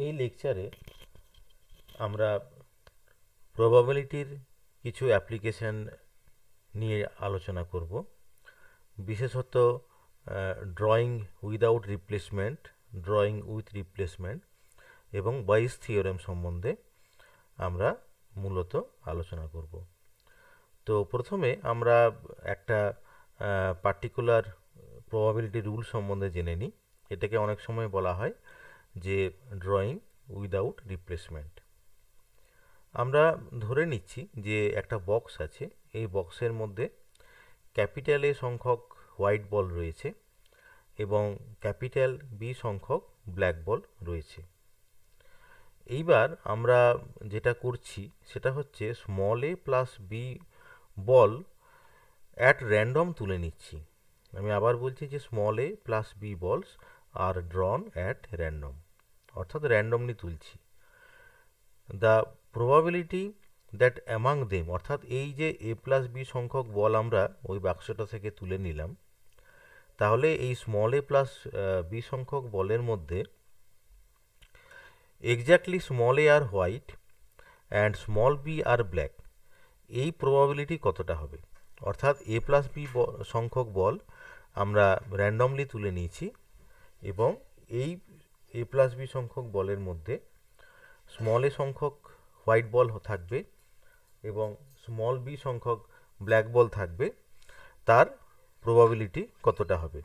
এই লেকচারে আমরা প্রবাবিলিটির কিছু অ্যাপ্লিকেশন নিয়ে আলোচনা করব, বিশেষত drawing without replacement, drawing with replacement এবং বাইস থিওরেম সম্বন্ধে আমরা মূলত আলোচনা করব। তো প্রথমে আমরা একটা পার্টিকুলার প্রবাবিলিটি রুল সম্বন্ধে জেনে নিই। এটাকে অনেক সময় বলা হয় যে ড্রয়িং উইদাউট রিপ্লেসমেন্ট। আমরা ধরে নিচ্ছি যে একটা বক্স আছে, এই বক্সের মধ্যে ক্যাপিটাল এ সংখ্যক হোয়াইট বল রয়েছে এবং ক্যাপিটাল বি সংখ্যক ব্ল্যাক বল রয়েছে। এইবার আমরা যেটা করছি সেটা হচ্ছে small A plus B ball at random তুলে নিচ্ছি। আমি আবার বলছি যে স্মল এ প্লাস বি বলস আর ড্রন অ্যাট র্যান্ডম, অর্থাৎ র্যান্ডমলি তুলছি। The probability that among them, অর্থাৎ এই যে এ প্লাস বি সংখ্যক বল আমরা ওই বাক্সটা থেকে তুলে নিলাম, তাহলে এই স্মল এ প্লাস বি সংখ্যক বলের মধ্যে এক্স্যাক্টলি স্মল এ আর হোয়াইট অ্যান্ড স্মল বি আর ব্ল্যাক, এই প্রবাবিলিটি কতটা হবে। অর্থাৎ এ প্লাস বি সংখ্যক বল আমরা র্যান্ডমলি তুলে নিয়েছি এবং এই এ প্লাস বি সংখ্যক বলের মধ্যে স্মল এ সংখ্যক হোয়াইট বল থাকবে এবং স্মল বি সংখ্যক ব্ল্যাক বল থাকবে, তার প্রবাবিলিটি কতটা হবে।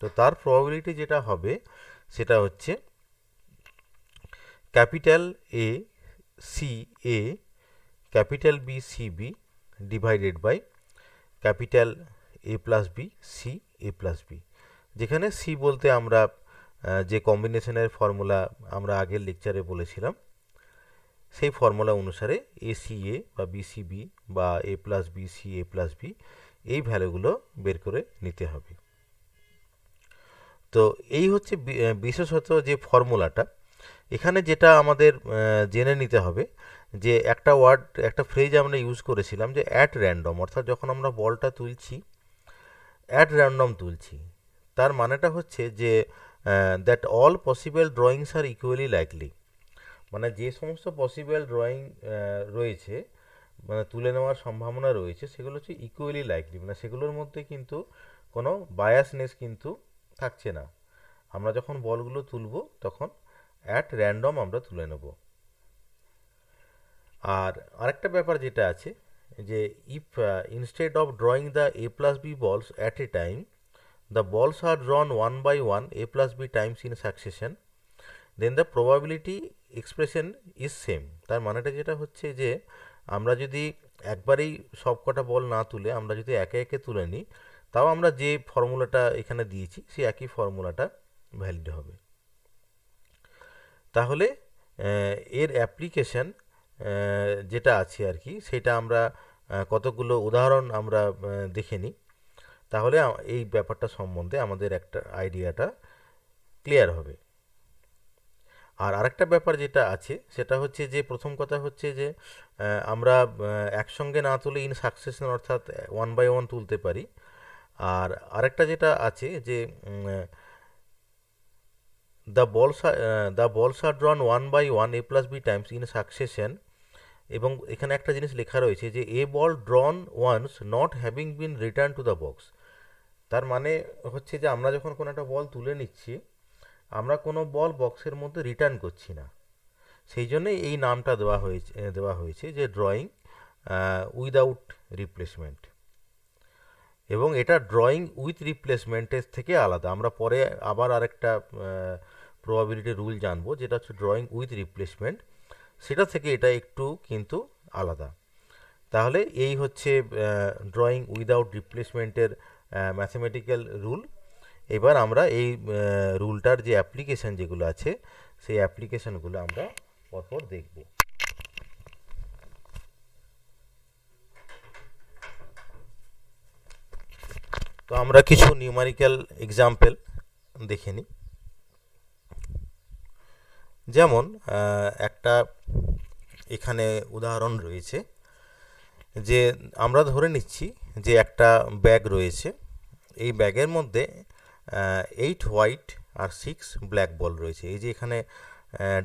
তো তার প্রবাবিলিটি যেটা হবে সেটা হচ্ছে capital A C A capital B C B divided by capital A plus B C A plus B, যেখানে সি বলতে আমরা যে কম্বিনেশনের ফর্মুলা আমরা আগের লেকচারে বলেছিলাম সেই ফর্মুলা অনুসারে এ সি এ বা বি সি বি বা এ plus B C A plus B এই ভ্যালুগুলো বের করে নিতে হবে। তো এই হচ্ছে বিশেষত যে ফর্মুলাটা। এখানে যেটা আমাদের জেনে নিতে হবে যে একটা ওয়ার্ড, একটা ফ্রেজ আমরা ইউজ করেছিলাম যে অ্যাট র্যান্ডম, অর্থাৎ যখন আমরা বলটা তুলছি অ্যাট র্যান্ডম তুলছি, তার মানেটা হচ্ছে যে that all possible drawings are equally likely, মানে যে সমস্ত পসিবল ড্রয়িং রয়েছে, মানে তুলে নেওয়ার সম্ভাবনা রয়েছে, সেগুলো হচ্ছে ইকুয়ালি লাইকলি, মানে সেগুলোর মধ্যে কিন্তু কোনো বায়াসনেস কিন্তু থাকছে না। আমরা যখন বলগুলো তুলব তখন অ্যাট র্যান্ডম আমরা তুলে নেব। আর আরেকটা ব্যাপার যেটা আছে যে if instead of drawing the A plus B balls at a time, the balls are drawn one by one A plus B times in succession, then the probability expression is same. তার মানেটা যেটা হচ্ছে যে আমরা যদি একবারেই সব কটা বল না তুলে আমরা যদি একে একে তুলে নিই, তাও আমরা যে ফর্মুলাটা এখানে দিয়েছি সেই একই ফর্মুলাটা ভ্যালিড হবে। তাহলে এর অ্যাপ্লিকেশন যেটা আছে আর কি, সেটা আমরা কতগুলো উদাহরণ আমরা দেখে নিই, তাহলে এই ব্যাপারটা সম্বন্ধে আমাদের একটা আইডিয়াটা ক্লিয়ার হবে। আর আরেকটা ব্যাপার যেটা আছে সেটা হচ্ছে যে প্রথম কথা হচ্ছে যে আমরা একসঙ্গে না তুলে ইন সাকসেশন, অর্থাৎ ওয়ান বাই ওয়ান তুলতে পারি। আর আরেকটা যেটা আছে যে the balls are drawn one by one A plus B times in succession, এবং এখানে একটা জিনিস লেখা রয়েছে যে a ball drawn once not having been return to the box. তার মানে হচ্ছে যে আমরা যখন কোনো একটা বল তুলে নিচ্ছি, আমরা কোনো বল বক্সের মধ্যে রিটার্ন করছি না, সেই জন্যই এই নামটা দেওয়া হয়েছে যে ড্রয়িং উইদাউট রিপ্লেসমেন্ট। এবং এটা ড্রয়িং উইথ রিপ্লেসমেন্টের থেকে আলাদা। আমরা পরে আবার আরেকটা প্রবাবিলিটি রুল জানবো যেটা হচ্ছে ড্রয়িং উইথ রিপ্লেসমেন্ট, সেটা থেকে এটা একটু কিন্তু আলাদা। তাহলে এই হচ্ছে ড্রয়িং উইদাউট রিপ্লেসমেন্টের ম্যাথমেটিক্যাল রুল। এবার আমরা এই রুলটার যে অ্যাপ্লিকেশান যেগুলো আছে সেই অ্যাপ্লিকেশানগুলো আমরা পরপর দেখব। তো আমরা কিছু নিউমারিক্যাল এক্সাম্পল দেখে নিই। যেমন একটা এখানে উদাহরণ রয়েছে যে আমরা ধরে নিচ্ছি যে একটা ব্যাগ রয়েছে, এই ব্যাগের মধ্যে 8 হোয়াইট আর 6 ব্ল্যাক বল রয়েছে। এই যে এখানে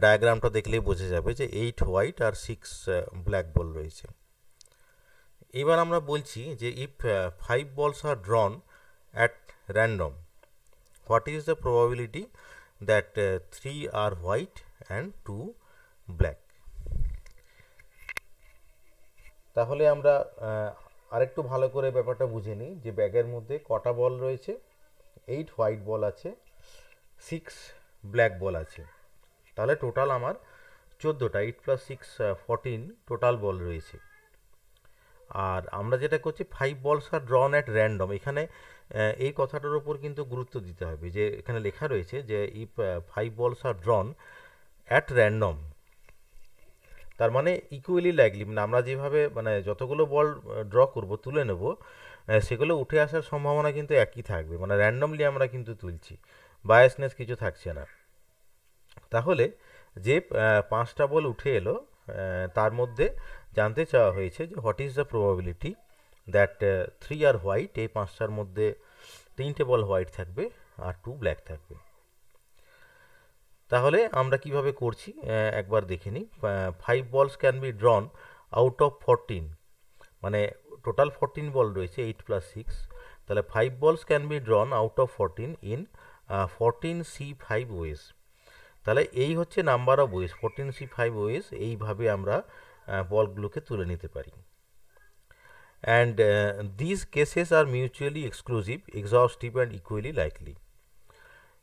ডায়াগ্রামটা দেখলেই বোঝা যাবে যে 8 হোয়াইট আর 6 ব্ল্যাক বল রয়েছে। এবার আমরা বলছি যে if 5 balls are drawn at random, what is the probability that 3 are white and 2 black. তাহলে আমরা আরেকটু ভালো করে ব্যাপারটা বুঝে নিই যে ব্যাগের মধ্যে কটা বল রয়েছে। 8 হোয়াইট বল আছে, 6 ব্ল্যাক বল আছে। তাহলে টোটাল আমার 14টা, 8 + 6 14 টোটাল বল রয়েছে। আর আমরা যেটা করছি 5 balls are drawn at random, এখানে এই কথাটার উপর কিন্তু গুরুত্ব দিতে হবে যে এখানে লেখা রয়েছে যে if 5 balls are drawn at random, তার মানে ইকুয়ালি লাইকলি, মানে আমরা যেভাবে মানে যতগুলো বল ড্র করব তুলে নেব সেগুলো উঠে আসার সম্ভাবনা কিন্তু একই থাকবে, মানে র্যান্ডমলি আমরা কিন্তু তুলছি, বায়াসনেস কিছু থাকছে না। তাহলে যে 5টা বল উঠে এলো তার মধ্যে জানতে চাওয়া হয়েছে যে what is the probability that 3 are white, এই 5টার মধ্যে 3টে বল হোয়াইট থাকবে আর 2 ব্ল্যাক থাকবে। তাহলে আমরা কিভাবে করছি একবার দেখে নিই। 5 balls can be drawn out of 14, মানে টোটাল 14 বল রয়েছে 8 + 6, তাহলে 5 balls can be drawn out of 14 in 14C5 ways. তাহলে এই হচ্ছে number of wedge, 14C5 wedge, এইভাবে আমরা বলগুলোকে তুলে নিতে পারি। And this cases are mutually exclusive, exhaustive and equally likely.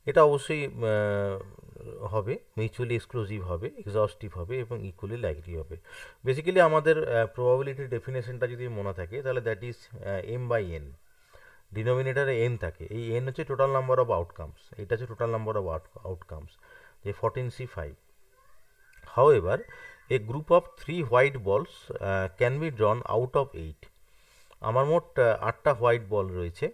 এটা অবশ্যই হবে, মিউচুয়ালি এক্সক্লুসিভ হবে, এক্সহস্টিভ হবে এবং ইকুয়ালি লাইকলি হবে। বেসিক্যালি আমাদের প্রবাবিলিটির ডেফিনেশনটা যদি মনে থাকে তাহলে দ্যাট ইজ m/n, ডিনোমিনেটারে n থাকে, এই n হচ্ছে টোটাল নাম্বার অফ আউটকামস, এটা হচ্ছে টোটাল নাম্বার অফ আউটকামস, যে 14C5। However, a group of 3 white balls can be drawn out of 8. আমার মোট 8টা হোয়াইট বল রয়েছে,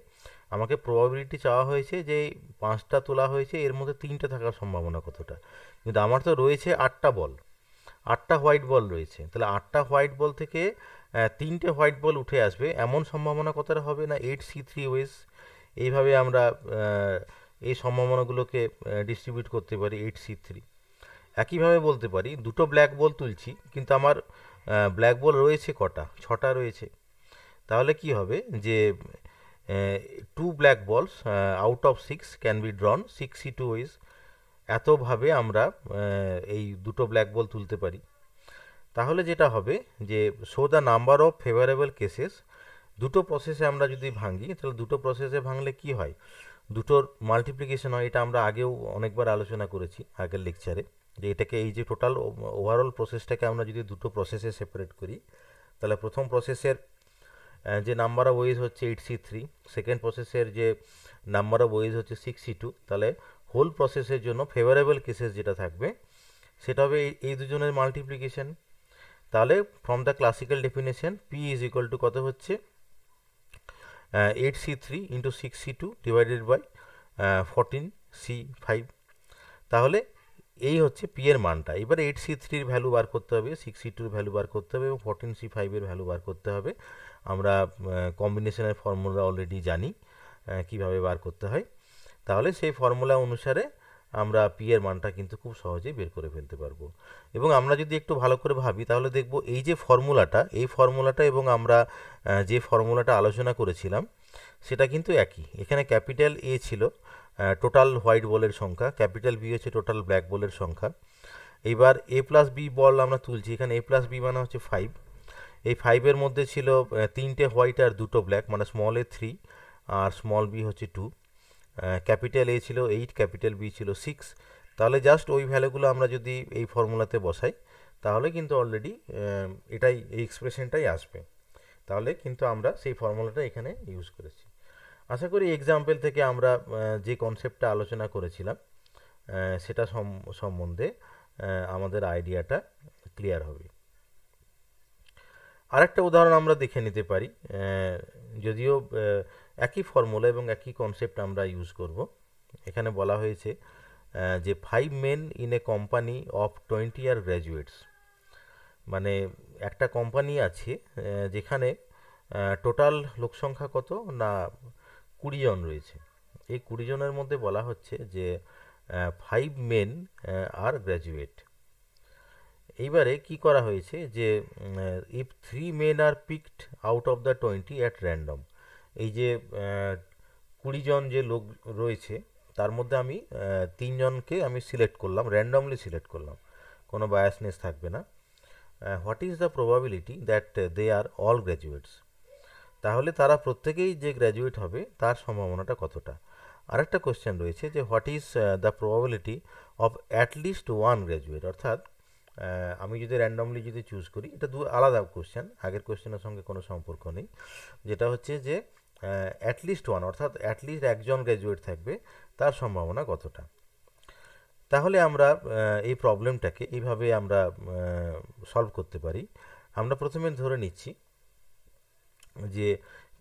আমাকে প্রবাবিলিটি চাওয়া হয়েছে যে 5টা তোলা হয়েছে, এর মধ্যে 3টে থাকার সম্ভাবনা কতটা, কিন্তু আমার তো রয়েছে 8টা বল, 8টা হোয়াইট বল রয়েছে, তাহলে 8টা হোয়াইট বল থেকে 3টে হোয়াইট বল উঠে আসবে এমন সম্ভাবনা কতটা হবে না 8C3 ওয়েজ। এইভাবে আমরা এই সম্ভাবনাগুলোকে ডিস্ট্রিবিউট করতে পারি 8C3। একইভাবে বলতে পারি দুটো ব্ল্যাক বল তুলছি কিন্তু আমার ব্ল্যাক বল রয়েছে কটা, 6টা রয়েছে, তাহলে কি হবে যে 2 black balls out of 6 can be drawn 6C2 ways. এতভাবে আমরা এই দুটো ব্ল্যাক বল তুলতে পারি। তাহলে যেটা হবে যে show the number of favourable cases, দুটো প্রসেসে আমরা যদি ভাঙি তাহলে দুটো প্রসেসে ভাঙলে কি হয়, দুটোর মাল্টিপ্লিকেশন হয়, এটা আমরা আগেও অনেকবার আলোচনা করেছি আগের লেকচারে, যে এটাকে এই যে টোটাল ওভারঅল প্রসেসটাকে আমরা যদি দুটো প্রসেসে সেপারেট করি তাহলে প্রথম প্রসেসের যে নাম্বার অফ ওয়েজ হচ্ছে 8C3, সেকেন্ড প্রসেসের যে নাম্বার অফ ওয়েজ হচ্ছে 6C2, তাহলে হোল প্রসেসের জন্য ফেভারেবল কেসেস যেটা থাকবে সেটা হবে এই দুজনের মাল্টিপ্লিকেশন। তাহলে from the classical definition P is equal to কত হচ্ছে 8C3 into 6C2 divided by 14C5। তাহলে এই হচ্ছে পি এর মানটা। এবার 8C3-র ভ্যালু বার করতে হবে, 6C2-র ভ্যালু বার করতে হবে এবং 14C5-এর ভ্যালু বার করতে হবে। আমরা কম্বিনেশনের ফর্মুলা অলরেডি জানি কিভাবে বার করতে হয়, তাহলে সেই ফর্মুলা অনুসারে আমরা পি এর মানটা কিন্তু খুব সহজেই বের করে ফেলতে পারবো। এবং আমরা যদি একটু ভালো করে ভাবি তাহলে দেখব এই যে ফর্মুলাটা, এই ফর্মুলাটা এবং আমরা যে ফর্মুলাটা আলোচনা করেছিলাম সেটা কিন্তু একই। এখানে ক্যাপিটাল এ ছিল টোটাল হোয়াইট বলের সংখ্যা, ক্যাপিটাল বি হচ্ছে টোটাল ব্ল্যাক বলের সংখ্যা। এইবার এ প্লাস বি বল আমরা তুলছি, এখানে এ প্লাস বি মানে হচ্ছে 5, এই 5-এর মধ্যে ছিল 3টে হোয়াইট আর 2টো ব্ল্যাক, মানে স্মল এ 3 আর স্মল বি হচ্ছে 2, ক্যাপিটাল এ ছিল 8, ক্যাপিটাল বি ছিল 6। তাহলে জাস্ট ওই ভ্যালুগুলো আমরা যদি এই ফর্মুলাতে বসাই তাহলে কিন্তু অলরেডি এটাই, এই এক্সপ্রেশনটাই আসবে। তাহলে কিন্তু আমরা সেই ফর্মুলাটা এখানে ইউজ করেছি। আশা করি এক্সাম্পল থেকে আমরা যে কনসেপ্টটা আলোচনা করেছিলাম সেটা সম্বন্ধে আমাদের আইডিয়াটা ক্লিয়ার হবে। আরেকটা উদাহরণ আমরা দেখে নিতে পারি, যদিও একই ফর্মুলা এবং একই কনসেপ্ট আমরা ইউজ করব। এখানে বলা হয়েছে যে 5 men in a company of 20 year graduates, মানে একটা কোম্পানি আছে যেখানে টোটাল লোক সংখ্যা কত না 20 জন রয়েছে। এই 20 জনের মধ্যে বলা হচ্ছে যে 5 men আর গ্র্যাজুয়েট। এইবারে কি করা হয়েছে যে if 3 men are picked out of the 20 at random, এই যে 20 জন যে লোক রয়েছে তার মধ্যে আমি 3 জনকে আমি সিলেক্ট করলাম, র্যান্ডমলি সিলেক্ট করলাম, কোনো বায়াসনেস থাকবে না। What is the probability that they are all graduates, তাহলে তারা প্রত্যেকেই যে গ্র্যাজুয়েট হবে তার সম্ভাবনাটা কতটা। আরেকটা কোশ্চেন রয়েছে যে what is the probability of at least one graduate, অর্থাৎ আমি যদি র্যান্ডমলি যদি চুজ করি, এটা আলাদা কোশ্চেন, আগের কোশ্চেনের সঙ্গে কোনো সম্পর্ক নেই, যেটা হচ্ছে যে অ্যাটলিস্ট ওয়ান অর্থাৎ অ্যাটলিস্ট একজন গ্র্যাজুয়েট থাকবে তার সম্ভাবনা কতটা। তাহলে আমরা এই প্রবলেমটাকে এইভাবে আমরা সলভ করতে পারি। আমরা প্রথমে ধরে নিচ্ছি যে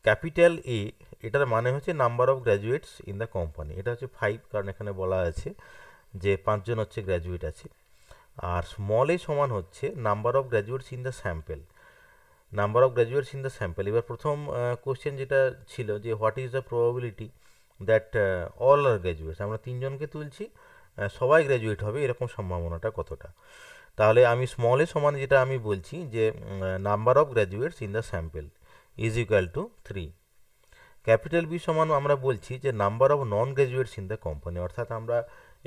ক্যাপিটাল এ, এটার মানে হচ্ছে number of graduates in the company, এটা হচ্ছে 5, কারণ এখানে বলা আছে যে 5 জন হচ্ছে গ্র্যাজুয়েট আছে। আর স্মল এ সমান হচ্ছে number of graduates in the sample, number of graduates in the sample. এবার প্রথম কোশ্চেন যেটা ছিল যে what is the probability that all are graduates, আমরা 3 জনকে তুলছি, সবাই গ্র্যাজুয়েট হবে এরকম সম্ভাবনাটা কতটা। তাহলে আমি স্মল এ সমান যেটা আমি বলছি যে number of graduates in the sample is equal to 3। Capital B সমান আমরা বলছি যে number of non graduates in the company, অর্থাৎ আমরা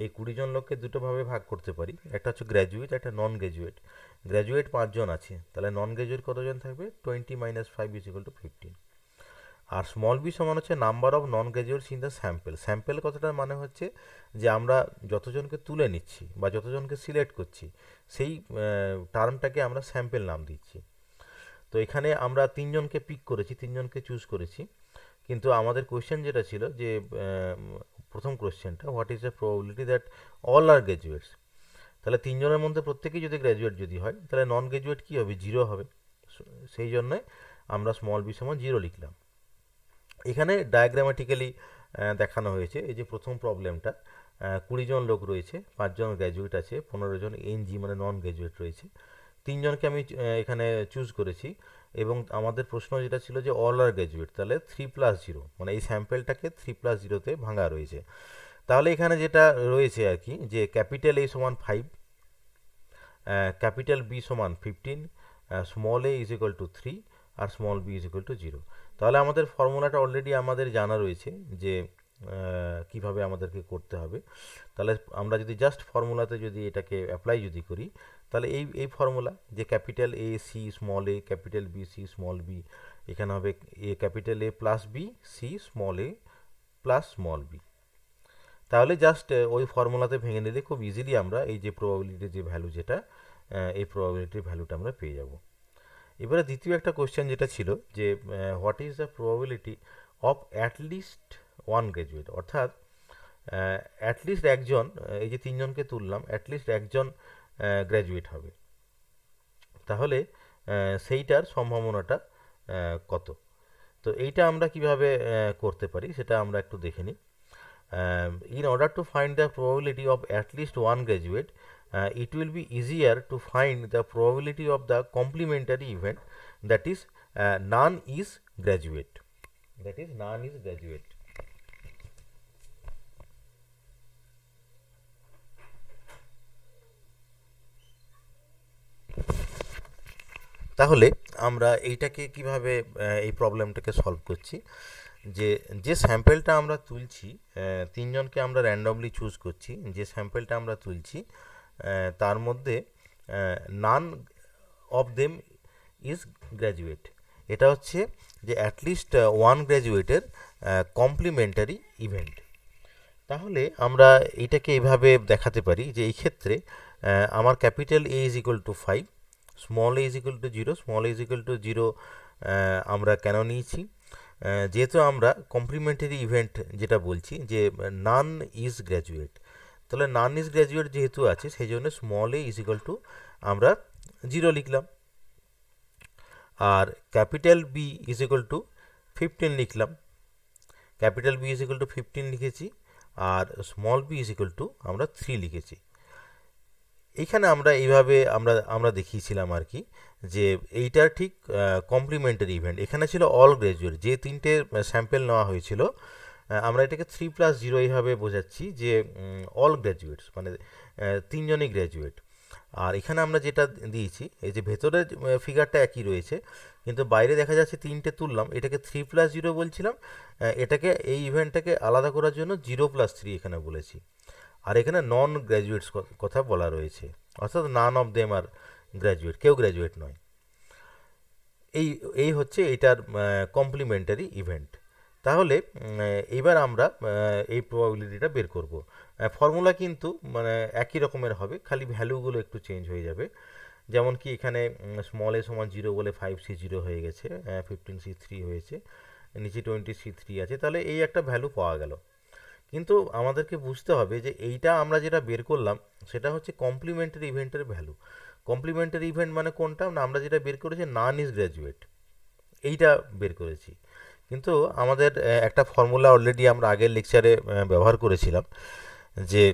এই 20 জন লোককে দুটোভাবে ভাগ করতে পারি, একটা হচ্ছে গ্র্যাজুয়েট, একটা নন গ্র্যাজুয়েট। গ্র্যাজুয়েট 5 জন আছে, তাহলে নন গ্র্যাজুয়েট কতজন থাকবে, 20 - 5 ইজ ইকুয়াল টু 15। আর স্মল বি সমান হচ্ছে number of non graduates in the sample. Sample কথাটার মানে হচ্ছে যে আমরা যতজনকে তুলে নিচ্ছি বা যতজনকে সিলেক্ট করছি সেই টার্মটাকে আমরা স্যাম্পেল নাম দিচ্ছি। তো এখানে আমরা 3 জনকে পিক করেছি, 3 জনকে চুজ করেছি, কিন্তু আমাদের কোয়েশ্চেন যেটা ছিল যে প্রথম কোয়েশ্চেনটা what is the probability that all are graduates, তাহলে 3 জনের মধ্যে প্রত্যেকেই যদি গ্র্যাজুয়েট যদি হয় তাহলে নন গ্র্যাজুয়েট কী হবে, 0 হবে। সেই জন্যে আমরা স্মল বি সমান 0 লিখলাম। এখানে ডায়াগ্রামেটিক্যালি দেখানো হয়েছে এই যে প্রথম প্রবলেমটা, 20 জন লোক রয়েছে, 5 জন গ্র্যাজুয়েট আছে, 15 জন এনজি মানে নন গ্র্যাজুয়েট রয়েছে, 3 জনকে আমি এখানে চুজ করেছি, এবং আমাদের প্রশ্ন যেটা ছিল যে অল আর গ্র্যাজুয়েট, তাহলে 3 + 0, মানে এই স্যাম্পেলটাকে 3 + 0-তে ভাঙা রয়েছে। তাহলে এখানে যেটা রয়েছে আর কি যে ক্যাপিটাল এ সমান 5, ক্যাপিটাল বি সমান 15, small A is equal to 3 আর small B is equal to 0। তাহলে আমাদের ফর্মুলাটা অলরেডি আমাদের জানা রয়েছে যে কিভাবে আমাদেরকে করতে হবে। তাহলে আমরা যদি জাস্ট ফর্মুলাতে যদি এটাকে অ্যাপ্লাই যদি করি, তাহলে এই ফর্মুলা যে capital A C small A, capital B C small B, এখানে হবে A capital A plus B C small A plus small B. তাহলে জাস্ট ওই ফর্মুলাতে ভেঙে নিলে খুব ইজিলি আমরা এই যে প্রবাবিলিটির যে ভ্যালু যেটা, এই প্রবাবিলিটির ভ্যালুটা আমরা পেয়ে যাব। এবারে দ্বিতীয় একটা কোশ্চেন যেটা ছিল যে what is the probability of at least one graduate, অর্থাৎ অ্যাটলিস্ট একজন, এই যে 3 জনকে তুললাম, অ্যাটলিস্ট একজন গ্র্যাজুয়েট হবে, তাহলে সেইটার সম্ভাবনাটা কত। তো এইটা আমরা কিভাবে করতে পারি সেটা আমরা একটু দেখে নিই। In order to find the probability of at least one graduate, it will be easier to find the probability of the complementary event, that is none is graduate, that is none is graduate. তাহলে আমরা এইটাকে কিভাবে এই প্রবলেমটাকে solve করছি, যে যে স্যাম্পেলটা আমরা তুলছি, 3 জনকে আমরা র্যান্ডমলি চুজ করছি, যে স্যাম্পেলটা আমরা তুলছি তার মধ্যে নান অফ দেম ইজ গ্র্যাজুয়েট, এটা হচ্ছে যে অ্যাটলিস্ট ওয়ান গ্র্যাজুয়েটের কমপ্লিমেন্টারি ইভেন্ট। তাহলে আমরা এইটাকে এইভাবে দেখাতে পারি যে এই ক্ষেত্রে আমার capital A is equal two 5, small A is equal to 0, small A is equal to 0 আমরা কেন নিয়েছি, যেহেতু আমরা কমপ্লিমেন্টারি ইভেন্ট যেটা বলছি যে নান ইজ গ্র্যাজুয়েট, তাহলে নান ইজ গ্র্যাজুয়েট যেহেতু আছে সেই জন্য small A is equal to আমরা 0 লিখলাম, আর capital B is equal to 15 লিখলাম, capital B is equal to 15 লিখেছি, আর small B is equal to আমরা 3 লিখেছি। এইখানে আমরা এইভাবে আমরা দেখিয়েছিলাম আর কি যে এইটার ঠিক কমপ্লিমেন্টারি ইভেন্ট, এখানে ছিল অল গ্র্যাজুয়েট, যে 3টে স্যাম্পেল নেওয়া হয়েছিল আমরা এটাকে 3+0 এইভাবে বোঝাচ্ছি যে অল গ্র্যাজুয়েটস মানে তিনজনই গ্র্যাজুয়েট। আর এখানে আমরা যেটা দিয়েছি এই যে ভেতরের ফিগারটা একই রয়েছে, কিন্তু বাইরে দেখা যাচ্ছে 3টে তুললাম, এটাকে 3+0 বলছিলাম, এটাকে এই ইভেন্টটাকে আলাদা করার জন্য 0+3 এখানে বলেছি। আর এখানে নন গ্র্যাজুয়েটস কথা বলা রয়েছে, অর্থাৎ none of them are graduate, কেউ গ্র্যাজুয়েট নয়। এই এই হচ্ছে এটার কমপ্লিমেন্টারি ইভেন্ট। তাহলে এবার আমরা এই প্রবাবিলিটিটা বের করব। ফর্মুলা কিন্তু মানে একই রকমের হবে, খালি ভ্যালুগুলো একটু চেঞ্জ হয়ে যাবে। যেমন কি এখানে স্মল এ সমান 0 বলে 5C0 হয়ে গেছে, 15C3 হয়েছে, নিচে 20C3 আছে, তাহলে এই একটা ভ্যালু পাওয়া গেল। কিন্তু আমাদেরকে বুঝতে হবে যে এইটা আমরা যেটা বের করলাম সেটা হচ্ছে কমপ্লিমেন্টারি ইভেন্টের ভ্যালু। কমপ্লিমেন্টারি ইভেন্ট মানে কোনটা না, আমরা যেটা বের করেছি নান ইজ গ্র্যাজুয়েট, এইটা বের করেছি। কিন্তু আমাদের একটা ফর্মুলা অলরেডি আমরা আগের লেকচারে ব্যবহার করেছিলাম যে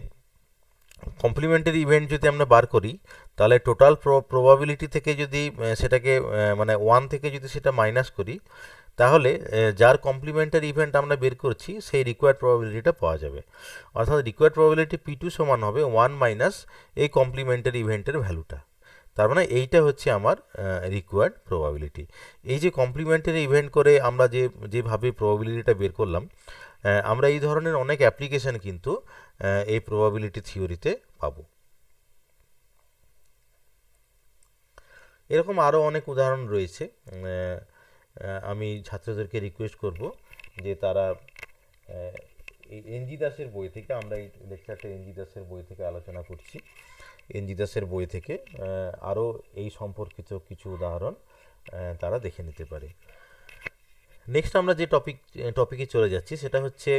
কমপ্লিমেন্টারি ইভেন্ট যদি আমরা বার করি তাহলে টোটাল প্রবাবিলিটি থেকে যদি সেটাকে মানে 1 থেকে যদি সেটা মাইনাস করি তাহলে যার কমপ্লিমেন্টারি ইভেন্ট আমরা বের করছি সেই রিকোয়ার্ড প্রবাবিলিটিটা পাওয়া যাবে। অর্থাৎ রিকোয়ার্ড প্রবাবিলিটি P2 সমান হবে 1 মাইনাস এই কমপ্লিমেন্টারি ইভেন্টের ভ্যালুটা। তার মানে এইটা হচ্ছে আমার রিকোয়ার্ড প্রবাবিলিটি। এই যে কমপ্লিমেন্টারি ইভেন্ট করে আমরা যেভাবে প্রবাবিলিটিটা বের করলাম, আমরা এই ধরনের অনেক অ্যাপ্লিকেশন কিন্তু এই প্রবাবিলিটি থিওরিতে পাবো। এরকম আরও অনেক উদাহরণ রয়েছে। আমি ছাত্রদেরকে রিকোয়েস্ট করব যে তারা এই এনজি দাসের বই থেকে, আমরা এই লেকচারটা এনজি দাসের বই থেকে আলোচনা করছি, এনজি দাসের বই থেকে আরও এই সম্পর্কিত কিছু উদাহরণ তারা দেখে নিতে পারে। নেক্সট আমরা যে টপিকে চলে যাচ্ছি সেটা হচ্ছে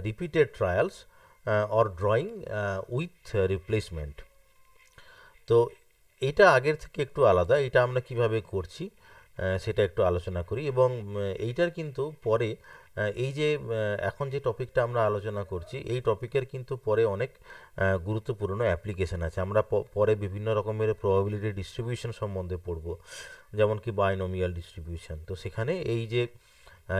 repeated trials or drawing with replacement. তো এটা আগের থেকে একটু আলাদা, এটা আমরা কিভাবে করছি সেটা একটু আলোচনা করি। এবং এইটার কিন্তু পরে এই যে এখন যে টপিকটা আমরা আলোচনা করছি এই টপিকের কিন্তু পরে অনেক গুরুত্বপূর্ণ অ্যাপ্লিকেশন আছে। আমরা পরে বিভিন্ন রকমের প্রবাবিলিটি ডিস্ট্রিবিউশন সম্বন্ধে পড়ব, যেমন কি বাইনোমিয়াল ডিস্ট্রিবিউশন। তো সেখানে এই যে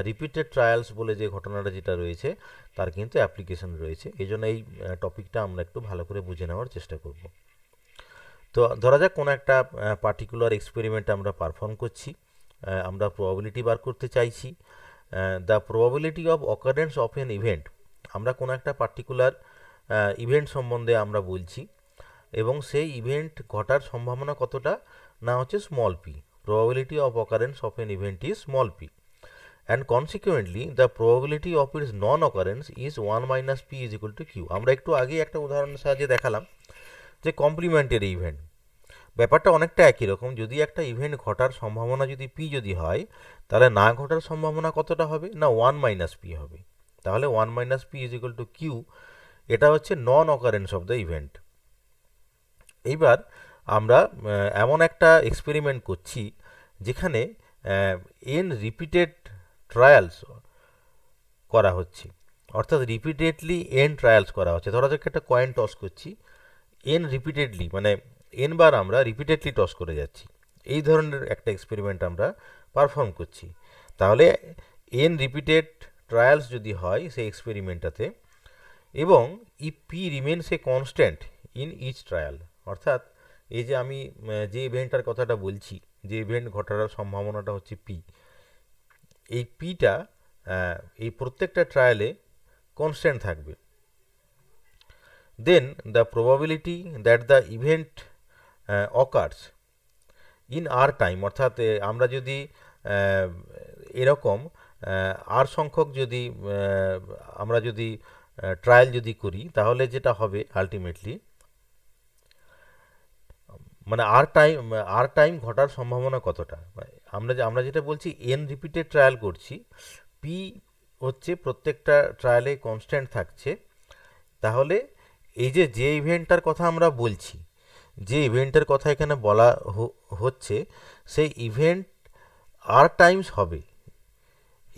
রিপিটেড ট্রায়ালস বলে যে ঘটনাটা যেটা রয়েছে তার কিন্তু অ্যাপ্লিকেশন রয়েছে, এই জন্য এই টপিকটা আমরা একটু ভালো করে বুঝে নেওয়ার চেষ্টা করব। তো ধরা যাক কোনো একটা পার্টিকুলার এক্সপেরিমেন্ট আমরা পারফর্ম করছি, আমরা প্রবাবিলিটি বার করতে চাইছি। The probability of occurrence of N event, আমরা কোনো একটা পার্টিকুলার ইভেন্ট সম্বন্ধে আমরা বলছি এবং সেই ইভেন্ট ঘটার সম্ভাবনা কতটা না হচ্ছে small P. Probability of occurrence of N event is small P and consequently the probability of its non occurrence is 1 minus p is equal to q. আমরা একটু আগে একটা উদাহরণের সাহায্যে দেখালাম যে কমপ্লিমেন্টারি ইভেন্ট ব্যাপারটা অনেকটা একই রকম। যদি একটা ইভেন্ট ঘটার সম্ভাবনা যদি পি যদি হয় তাহলে না ঘটার সম্ভাবনা কতটা হবে না 1 মাইনাস পি হবে। তাহলে 1 minus P is equal to Q, এটা হচ্ছে non occurrence of the event. এইবার আমরা এমন একটা এক্সপেরিমেন্ট করছি যেখানে এন রিপিটেড ট্রায়ালস করা হচ্ছে, অর্থাৎ রিপিটেডলি এন ট্রায়ালস করা হচ্ছে। ধরা যাক একটা কয়েন টস করছি, এন রিপিটেডলি মানে এন বার আমরা রিপিটেডলি টস করে যাচ্ছি, এই ধরনের একটা এক্সপেরিমেন্ট আমরা পারফর্ম করছি। তাহলে এন রিপিটেড ট্রায়ালস যদি হয় সেই এক্সপেরিমেন্টটাতে এবং if P remains a constant in each trial, অর্থাৎ এই যে আমি যে ইভেন্টটার কথাটা বলছি, যে ইভেন্ট ঘটার সম্ভাবনাটা হচ্ছে পি, এই পিটা এই প্রত্যেকটা ট্রায়ালে কনস্ট্যান্ট থাকবে, then the probability that the event occurs in R time, অর্থাৎ আমরা যদি এরকম আর সংখ্যক যদি আমরা যদি ট্রায়াল যদি করি তাহলে যেটা হবে আলটিমেটলি মানে আর টাইম ঘটার সম্ভাবনা কতটা। আমরা যেটা বলছি এন রিপিটেড ট্রায়াল করছি, পি হচ্ছে প্রত্যেকটা ট্রায়ালে কনস্ট্যান্ট থাকছে, তাহলে এই যে ইভেন্টটার কথা আমরা বলছি, যে ইভেন্টের কথা এখানে বলা হচ্ছে সেই ইভেন্ট আর টাইমস হবে,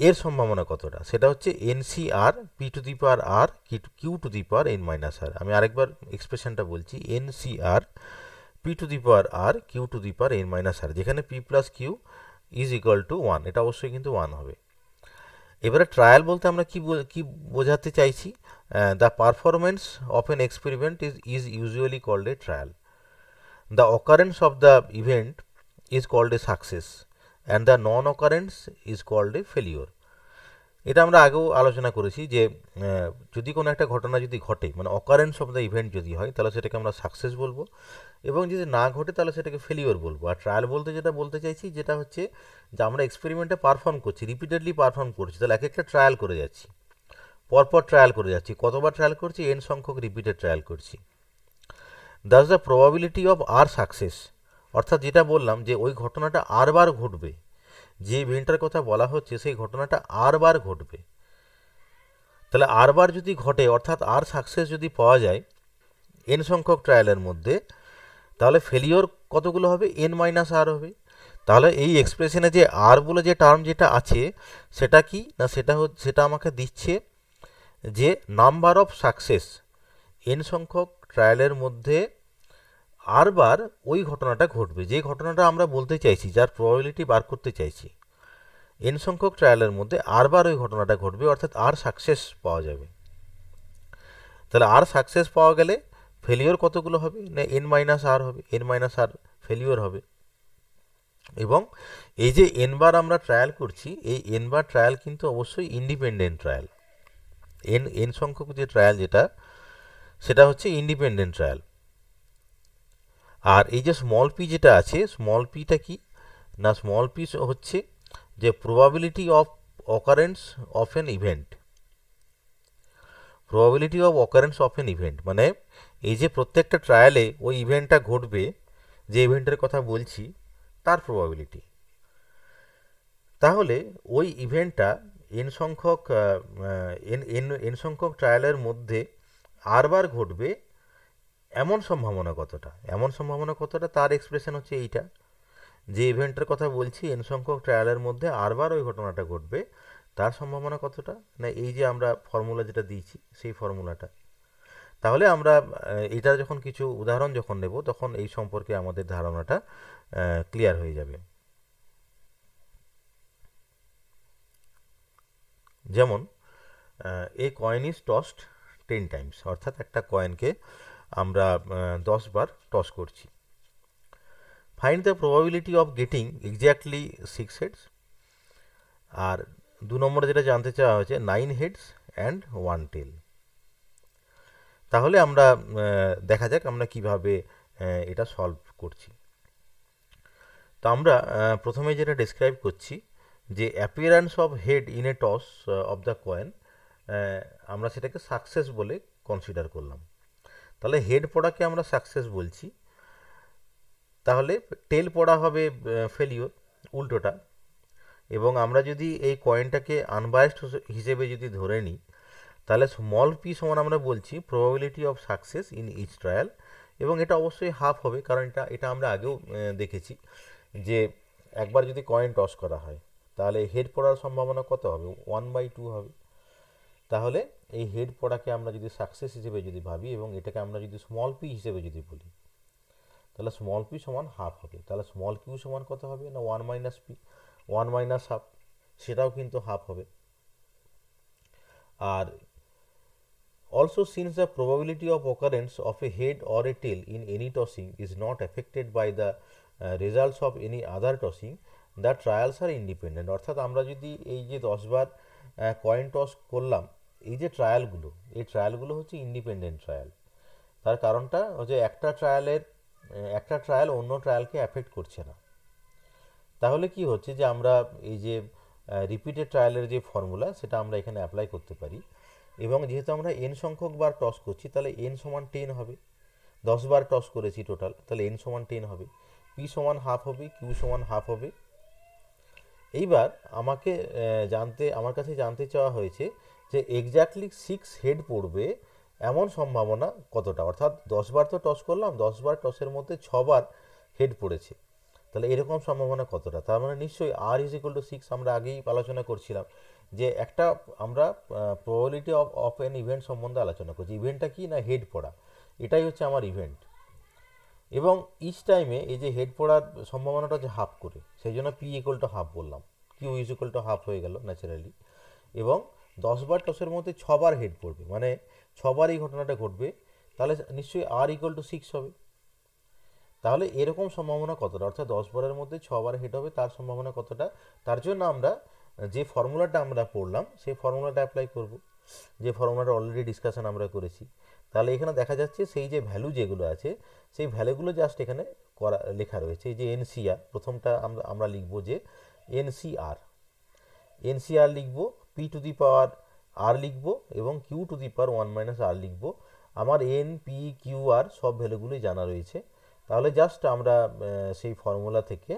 এর সম্ভাবনা কতটা সেটা হচ্ছে NCR P to the power R Q to the power N minus R. আমি আরেকবার এক্সপ্রেশনটা বলছি, NCR P to the power R Q to the power N minus R, যেখানে P plus Q is equal to 1, এটা অবশ্যই কিন্তু 1 হবে। এবারে ট্রায়াল বলতে আমরা কি বোঝাতে চাইছি? The performance of an experiment is usually called a trial. The occurrence of the event is called a success and the non occurrence is called a failure. এটা আমরা আগেও আলোচনা করেছি যে যদি কোনো একটা ঘটনা যদি ঘটে, মানে অকারেন্স অফ দ্য ইভেন্ট যদি হয়, তাহলে সেটাকে আমরা সাকসেস বলবো, এবং যদি না ঘটে তাহলে সেটাকে ফেলিওর বলবো। আর ট্রায়াল বলতে যেটা বলতে চাইছি, যেটা হচ্ছে যে আমরা এক্সপেরিমেন্টে পারফর্ম করছি, রিপিটেডলি পারফর্ম করছি, তাহলে এক একটা ট্রায়াল করে যাচ্ছি, পরপর ট্রায়াল করে যাচ্ছি। কতবার ট্রায়াল করছি? এন সংখ্যক রিপিটেড ট্রায়াল করছি। That's the probability of r success, অর্থাৎ যেটা বললাম যে ওই ঘটনাটা আর বার ঘটবে, যে ইভেন্টটার কথা বলা হচ্ছে সেই ঘটনাটা আর বার ঘটবে। তাহলে আর বার যদি ঘটে, অর্থাৎ আর সাকসেস যদি পাওয়া যায় এন সংখ্যক ট্রায়ালের মধ্যে, তাহলে ফেলিওর কতগুলো হবে? এন মাইনাস আর হবে। তাহলে এই এক্সপ্রেশনে যে আর বলে যে টার্ম যেটা আছে, সেটা কি না, সেটা আমাকে দিচ্ছে যে নাম্বার অফ সাকসেস, এন সংখ্যক ট্রায়ালের মধ্যে আর বার ওই ঘটনাটা ঘটবে, যে ঘটনাটা আমরা বলতে চাইছি, যার প্রবাবিলিটি বার করতে চাইছি। এন সংখ্যক ট্রায়ালের মধ্যে আর বার ওই ঘটনাটা ঘটবে, অর্থাৎ আর সাকসেস পাওয়া যাবে। তাহলে আর সাকসেস পাওয়া গেলে ফেলিওর কতগুলো হবে? না এন মাইনাস আর হবে, এন মাইনাস আর ফেলিওর হবে। এবং এই যে এন বার আমরা ট্রায়াল করছি, এই এন বার ট্রায়াল কিন্তু অবশ্যই ইন্ডিপেন্ডেন্ট ট্রায়াল। এন সংখ্যক যে ট্রায়াল যেটা, সেটা হচ্ছে ইন্ডিপেন্ডেন্ট ট্রায়াল। আর এই যে স্মল পি যেটা আছে, স্মল পিটা কি না, স্মল পি হচ্ছে যে probability of occurrence of N event. Probability of occurrence of N event মানে এই যে প্রত্যেকটা ট্রায়ালে ওই ইভেন্টটা ঘটবে, যে ইভেন্টের কথা বলছি তার প্রবাবিলিটি। তাহলে ওই ইভেন্টটা এন সংখ্যক এন সংখ্যক ট্রায়ালের মধ্যে আর বার ঘটবে, এমন সম্ভাবনা কতটা, এমন সম্ভাবনা কতটা, তার এক্সপ্রেশন হচ্ছে এইটা। যে ইভেন্টের কথা বলছি এন সংখ্যক ট্রায়ালের মধ্যে আর বার ওই ঘটনাটা ঘটবে, তার সম্ভাবনা কতটা, না এই যে আমরা ফর্মুলা যেটা দিয়েছি সেই ফর্মুলাটা। তাহলে আমরা এটার যখন কিছু উদাহরণ যখন নেব, তখন এই সম্পর্কে আমাদের ধারণাটা ক্লিয়ার হয়ে যাবে। যেমন a coin is tossed 10 times, অর্থাৎ একটা কয়েনকে আমরা 10 বার টস করছি। Find the probability of getting exactly 6 heads. আর 2 নম্বরে যেটা জানতে চাওয়া হয়েছে 9 হেডস অ্যান্ড 1 টেল। তাহলে আমরা দেখা যাক আমরা কিভাবে এটা সলভ করছি। তো আমরা প্রথমে যেটা ডেসক্রাইব করছি যে appearance of head in a toss of the coin, আমরা সেটাকে সাকসেস বলে কনসিডার করলাম। তাহলে হেড পড়াকে আমরা সাকসেস বলছি, তাহলে টেল পড়া হবে ফেলিওর, উল্টোটা। এবং আমরা যদি এই কয়েনটাকে আনবায়াসড হিসেবে যদি ধরে নিই, তাহলে স্মল পি সমান আমরা বলছি probability of success in each trial, এবং এটা অবশ্যই হাফ হবে, কারণ এটা আমরা আগেও দেখেছি যে একবার যদি কয়েন টস করা হয় তাহলে হেড পড়ার সম্ভাবনা কত হবে? 1/2 হবে। তাহলে এই হেড পড়াকে আমরা যদি সাকসেস হিসেবে যদি ভাবি এবং এটাকে আমরা যদি স্মল পি হিসেবে যদি বলি, তাহলে স্মল পি সমান হাফ হবে। তাহলে স্মল কিউ সমান কত হবে? না 1 মাইনাস পি, 1 মাইনাস হাফ, সেটাও কিন্তু হাফ হবে। আর also, since the probability of occurrence of a head or a tail in any tossing is not affected by the results of any other tossing, the trials are independent. অর্থাৎ আমরা যদি এই যে 10 বার coin toss করলাম, এই যে ট্রায়ালগুলো, এই ট্রায়ালগুলো হচ্ছে ইন্ডিপেন্ডেন্ট ট্রায়াল। তার কারণটা হচ্ছে একটা ট্রায়াল অন্য ট্রায়ালকে অ্যাফেক্ট করছে না। তাহলে কি হচ্ছে যে আমরা এই যে রিপিটেড ট্রায়ালের যে ফর্মুলা, সেটা আমরা এখানে অ্যাপ্লাই করতে পারি। এবং যেহেতু আমরা এন সংখ্যক বার টস করছি, তাহলে এন সমান 10 হবে। 10 বার টস করেছি টোটাল, তাহলে এন সমান 10 হবে। পি সমান হাফ হবে, কিউ সমান হাফ হবে। এইবার আমার কাছে জানতে চাওয়া হয়েছে যে এক্স্যাক্টলি 6 হেড পড়বে এমন সম্ভাবনা কতটা, অর্থাৎ 10 বার তো টস করলাম, 10 বার টসের মধ্যে 6 বার হেড পড়েছে, তাহলে এরকম সম্ভাবনা কতটা। তার মানে নিশ্চয়ই আর ইজ ইকুয়াল টু 6, আমরা আগেই আলোচনা করছিলাম যে একটা আমরা প্রবাবিলিটি অফ এন ইভেন্ট সম্বন্ধে আলোচনা করছি। ইভেন্টটা কি না, হেড পড়া, এটাই হচ্ছে আমার ইভেন্ট। এবং ইচ টাইমে এই যে হেড পড়ার সম্ভাবনাটা হচ্ছে হাফ করে, সেই জন্য পি ইকুয়াল টু হাফ বললাম, Q is equal to half হয়ে গেল ন্যাচারালি। এবং 10 বার টসের মধ্যে 6 বার হেড পড়বে, মানে 6 বার এই ঘটনাটা ঘটবে, তাহলে নিশ্চয়ই r = 6 হবে। তাহলে এরকম সম্ভাবনা কতটা, অর্থাৎ 10 বারের মধ্যে 6 বার হেড হবে, তার সম্ভাবনা কতটা? তার জন্য আমরা যে ফর্মুলাটা আমরা পড়লাম সেই ফর্মুলাটা অ্যাপ্লাই করব, যে ফর্মুলাটা অলরেডি ডিসকাশন আমরা করেছি। তাহলে এখানে দেখা যাচ্ছে সেই যে ভ্যালু যেগুলো আছে সেই ভ্যালুগুলো জাস্ট এখানে লেখা রয়েছে। এই যে এনসিআর, প্রথমটা আমরা লিখব যে এনসিআর, এনসিআর লিখব, p⁴ লিখব এবং q⁴ লিখব। আমার এন, পি, কিউ, আর সব ভ্যালুগুলোই জানা রয়েছে। তাহলে জাস্ট আমরা সেই ফর্মুলা থেকে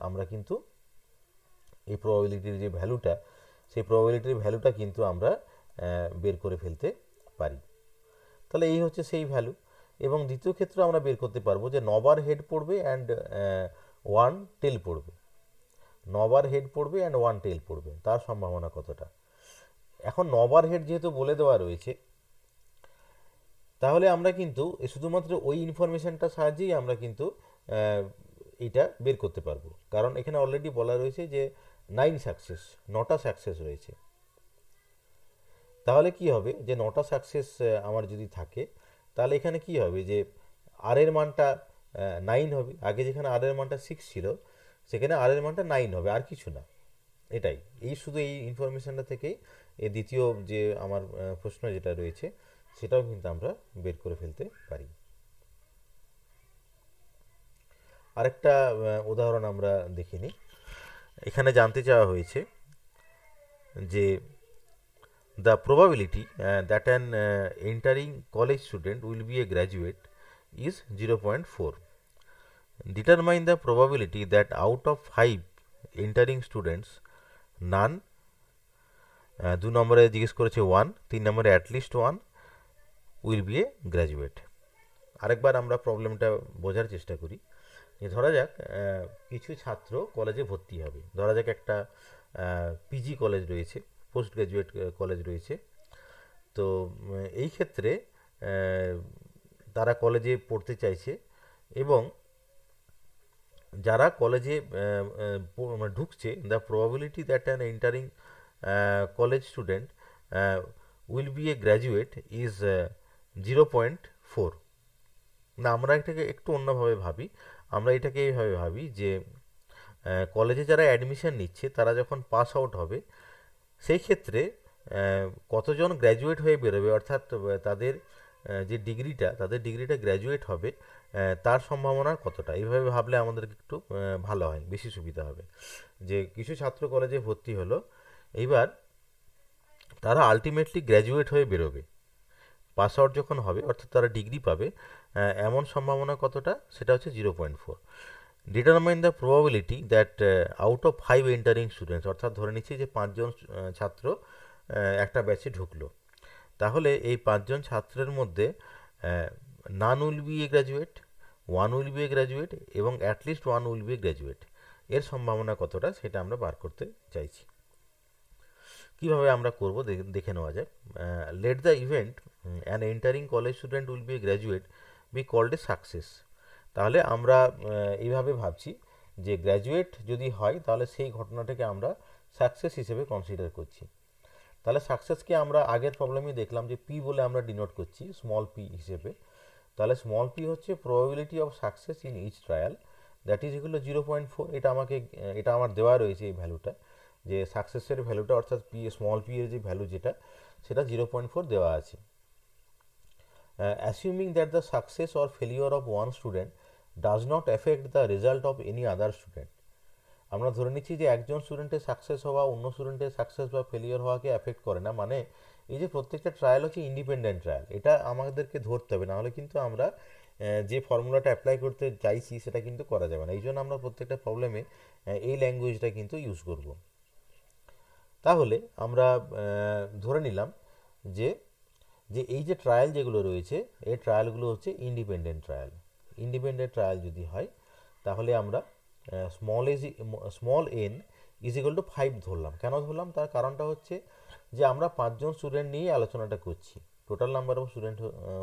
আমরা কিন্তু এই প্রবাবিলিটির যে ভ্যালুটা, সেই প্রবাবিলিটির ভ্যালুটা কিন্তু আমরা বের করে ফেলতে পারি। তাহলে এই হচ্ছে সেই ভ্যালু। এবং দ্বিতীয় ক্ষেত্রে আমরা বের করতে পারবো যে 9 বার হেড পড়বে অ্যান্ড 1 টেল পড়বে, 9 বার হেড পড়বে অ্যান্ড 1 টেল পড়বে, তার সম্ভাবনা কতটা? এখন 9 বার হেড যেহেতু বলে দেওয়া রয়েছে, তাহলে আমরা কিন্তু শুধুমাত্র ওই ইনফরমেশনটার সাহায্যেই আমরা কিন্তু এটা বের করতে পারবো, কারণ এখানে অলরেডি বলা রয়েছে যে 9 সাকসেস, 9টা সাকসেস রয়েছে। তাহলে কি হবে যে 9টা সাকসেস আমার যদি থাকে, তাহলে এখানে কি হবে যে আর এর মানটা 9 হবে। আগে যেখানে আর এর মানটা 6 ছিল, সেখানে আর এর মানটা 9 হবে, আর কিছু না। এটাই, এই শুধু এই ইনফরমেশনটা থেকেই এই দ্বিতীয় যে আমার প্রশ্ন যেটা রয়েছে সেটাও কিন্তু আমরা বের করে ফেলতে পারি। আরেকটা উদাহরণ আমরা দেখে নিই। এখানে জানতে চাওয়া হয়েছে যে the probability that an entering college student will be a graduate is 0.4. Determine the probability that out of 5 entering students none, 2 নম্বরে জিজ্ঞেস করেছে 1, 3 নম্বরে at least 1 will be a graduate. আরেকবার আমরা প্রবলেমটা বোঝার চেষ্টা করি। যে ধরা যাক কিছু ছাত্র কলেজে ভর্তি হবে, ধরা যাক একটা পিজি কলেজ রয়েছে, পোস্ট গ্র্যাজুয়েট কলেজ রয়েছে। তো এই ক্ষেত্রে তারা কলেজে পড়তে চাইছে এবং যারা কলেজে ঢুকছে, the probability that an entering college student will be a graduate is 0.4। না, আমরা এটাকে একটু অন্যভাবে ভাবি। আমরা এটাকে এইভাবে ভাবি যে কলেজে যারা অ্যাডমিশন নিচ্ছে তারা যখন পাস আউট হবে, সেই ক্ষেত্রে কতজন গ্র্যাজুয়েট হয়ে বেরোবে, অর্থাৎ তাদের যে ডিগ্রিটা, তাদের ডিগ্রিটা গ্র্যাজুয়েট হবে, তার সম্ভাবনা কতটা। এইভাবে ভাবলে আমাদের একটু ভালো হয়, বেশি সুবিধা হবে। যে কিছু ছাত্র কলেজে ভর্তি হলো, এইবার তারা আলটিমেটলি গ্র্যাজুয়েট হয়ে বেরোবে, পাস আউট যখন হবে, অর্থাৎ তারা ডিগ্রি পাবে, এমন সম্ভাবনা কতটা, সেটা হচ্ছে 0.4। Determine the probability that out of 5 entering students, অর্থাৎ ধরে নিচ্ছি যে 5 জন ছাত্র একটা ব্যাচে ঢুকলো, তাহলে এই 5 জন ছাত্রের মধ্যে none will be a graduate, 1 will be a graduate এবং at least 1 will be a graduate, এর সম্ভাবনা কতটা সেটা আমরা বার করতে চাইছি। কিভাবে আমরা করব দেখে নেওয়া যায়। Let the event an entering college student will be a graduate be called a success. তাহলে আমরা এইভাবে ভাবছি যে গ্র্যাজুয়েট যদি হয় তাহলে সেই ঘটনাটাকে আমরা সাকসেস হিসেবে কনসিডার করছি। তাহলে সাকসেসকে আমরা আগের প্রবলেমে দেখলাম যে পি বলে আমরা ডিনোট করছি, স্মল পি হিসেবে। তাহলে স্মল পি হচ্ছে probability of success in each trial, that is equal to 0.4। এটা আমার দেওয়া রয়েছে এই ভ্যালুটা, যে সাকসেসের ভ্যালুটা, অর্থাৎ পি, স্মল পি এর যে ভ্যালু যেটা, সেটা 0.4 দেওয়া আছে। অ্যাসিউমিং that the success or failure of one student does not effect the result of any other student. আমরা ধরে নিচ্ছি যে একজন স্টুডেন্টের সাকসেস হওয়া অন্য স্টুডেন্টের সাকসেস বা ফেলিওর হওয়াকে এফেক্ট করে না, মানে এই যে প্রত্যেকটা ট্রায়াল হচ্ছে ইন্ডিপেন্ডেন্ট ট্রায়াল, এটা আমাদেরকে ধরতে হবে, নাহলে কিন্তু আমরা যে ফর্মুলাটা অ্যাপ্লাই করতে চাইছি সেটা কিন্তু করা যাবে না। এই জন্য আমরা প্রত্যেকটা প্রবলেমে এই ল্যাঙ্গুয়েজটা কিন্তু ইউজ করব। তাহলে আমরা ধরে নিলাম যে যে এই যে ট্রায়াল যেগুলো রয়েছে, এই ট্রায়ালগুলো হচ্ছে ইন্ডিপেন্ডেন্ট ট্রায়াল। ইন্ডিপেন্ডেন্ট ট্রায়াল যদি হয় তাহলে আমরা small N is equal two 5 ধরলাম। কেন ধরলাম, তার কারণটা হচ্ছে যে আমরা 5 জন স্টুডেন্ট নিয়ে আলোচনাটা করছি, টোটাল নাম্বার অফ স্টুডেন্ট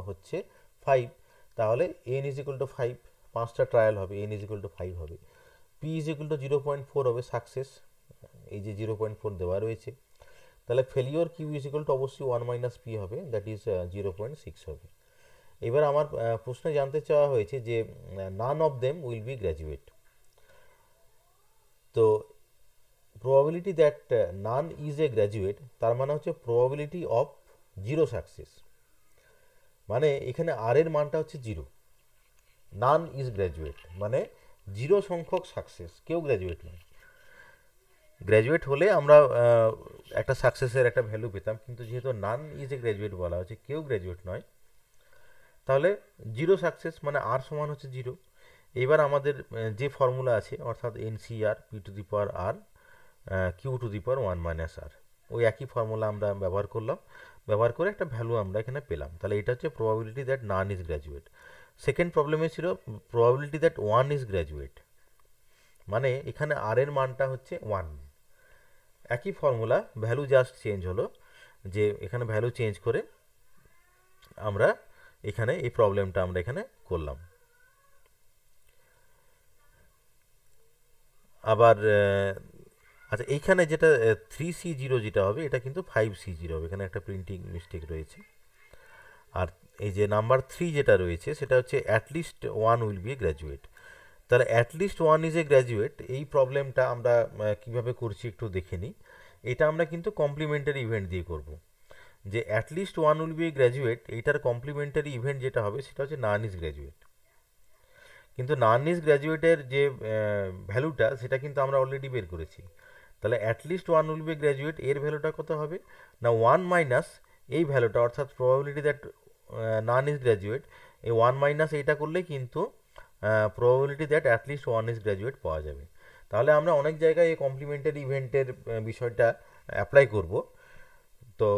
হচ্ছে 5, তাহলে এন ইজ ইকুয়াল টু 5, 5টা ট্রায়াল হবে, এন ইজ ইকুয়াল টু 5 হবে। পি ইজ ইকুয়াল টু 0.4 হবে সাকসেস, এই যে 0.4 দেওয়া রয়েছে। তাহলে failure Q is equal to অবশ্যই 1 মাইনাস পি হবে, দ্যাট ইজ 0.6 হবে। এবার আমার প্রশ্নে জানতে চাওয়া হয়েছে যে none of them will be graduate. তো probability that none is a graduate, তার মানে হচ্ছে প্রবাবিলিটি অফ জিরো সাকসেস, মানে এখানে আর এর মানটা হচ্ছে জিরো। নান ইজ গ্র্যাজুয়েট মানে জিরো সংখ্যক সাকসেস, কেউ গ্র্যাজুয়েট নয়। গ্র্যাজুয়েট হলে আমরা একটা সাকসেসের একটা ভ্যালু পেতাম, কিন্তু যেহেতু নান ইজ এ গ্র্যাজুয়েট বলা হচ্ছে, কেউ গ্র্যাজুয়েট নয়, তাহলে জিরো সাকসেস মানে আর সমান হচ্ছে জিরো। এবার আমাদের যে ফর্মুলা আছে অর্থাৎ NCR P to the power R Q to the power 1 minus R, ওই একই ফর্মুলা আমরা ব্যবহার করলাম, ব্যবহার করে একটা ভ্যালু আমরা এখানে পেলাম। তাহলে এটা হচ্ছে probability that none is graduate. Second প্রবলেমে ছিল probability that one is graduate, মানে এখানে আর এর মানটা হচ্ছে 1। একই ফর্মুলা, ভ্যালু জাস্ট চেঞ্জ হলো, যে এখানে ভ্যালু চেঞ্জ করে আমরা এখানে এই প্রবলেমটা আমরা এখানে করলাম। আবার আচ্ছা, এইখানে যেটা 3C0 যেটা হবে, এটা কিন্তু 5C0 হবে, এখানে একটা প্রিন্টিং মিস্টেক রয়েছে। আর এই যে নাম্বার 3 যেটা রয়েছে সেটা হচ্ছে at least one will be a graduate. তাহলে at least one is a graduate, এই প্রবলেমটা আমরা কিভাবে করছি একটু দেখে নিই। এটা আমরা কিন্তু কমপ্লিমেন্টারি ইভেন্ট দিয়ে করব। যে at least one will be a graduate, এইটার কমপ্লিমেন্টারি ইভেন্ট যেটা হবে সেটা হচ্ছে নান ইজ গ্র্যাজুয়েট। কিন্তু নান ইজ গ্র্যাজুয়েটের যে ভ্যালুটা সেটা কিন্তু আমরা অলরেডি বের করেছি। তাহলে at least one will be graduate এর ভ্যালুটা কত হবে না 1 মাইনাস এই ভ্যালুটা, অর্থাৎ probability that none is graduate, এই 1 মাইনাস এইটা করলেই কিন্তু probability that at least one is graduate পাওয়া যাবে। তাহলে আমরা অনেক জায়গায় এই কমপ্লিমেন্টারি ইভেন্টের বিষয়টা অ্যাপ্লাই করব। তো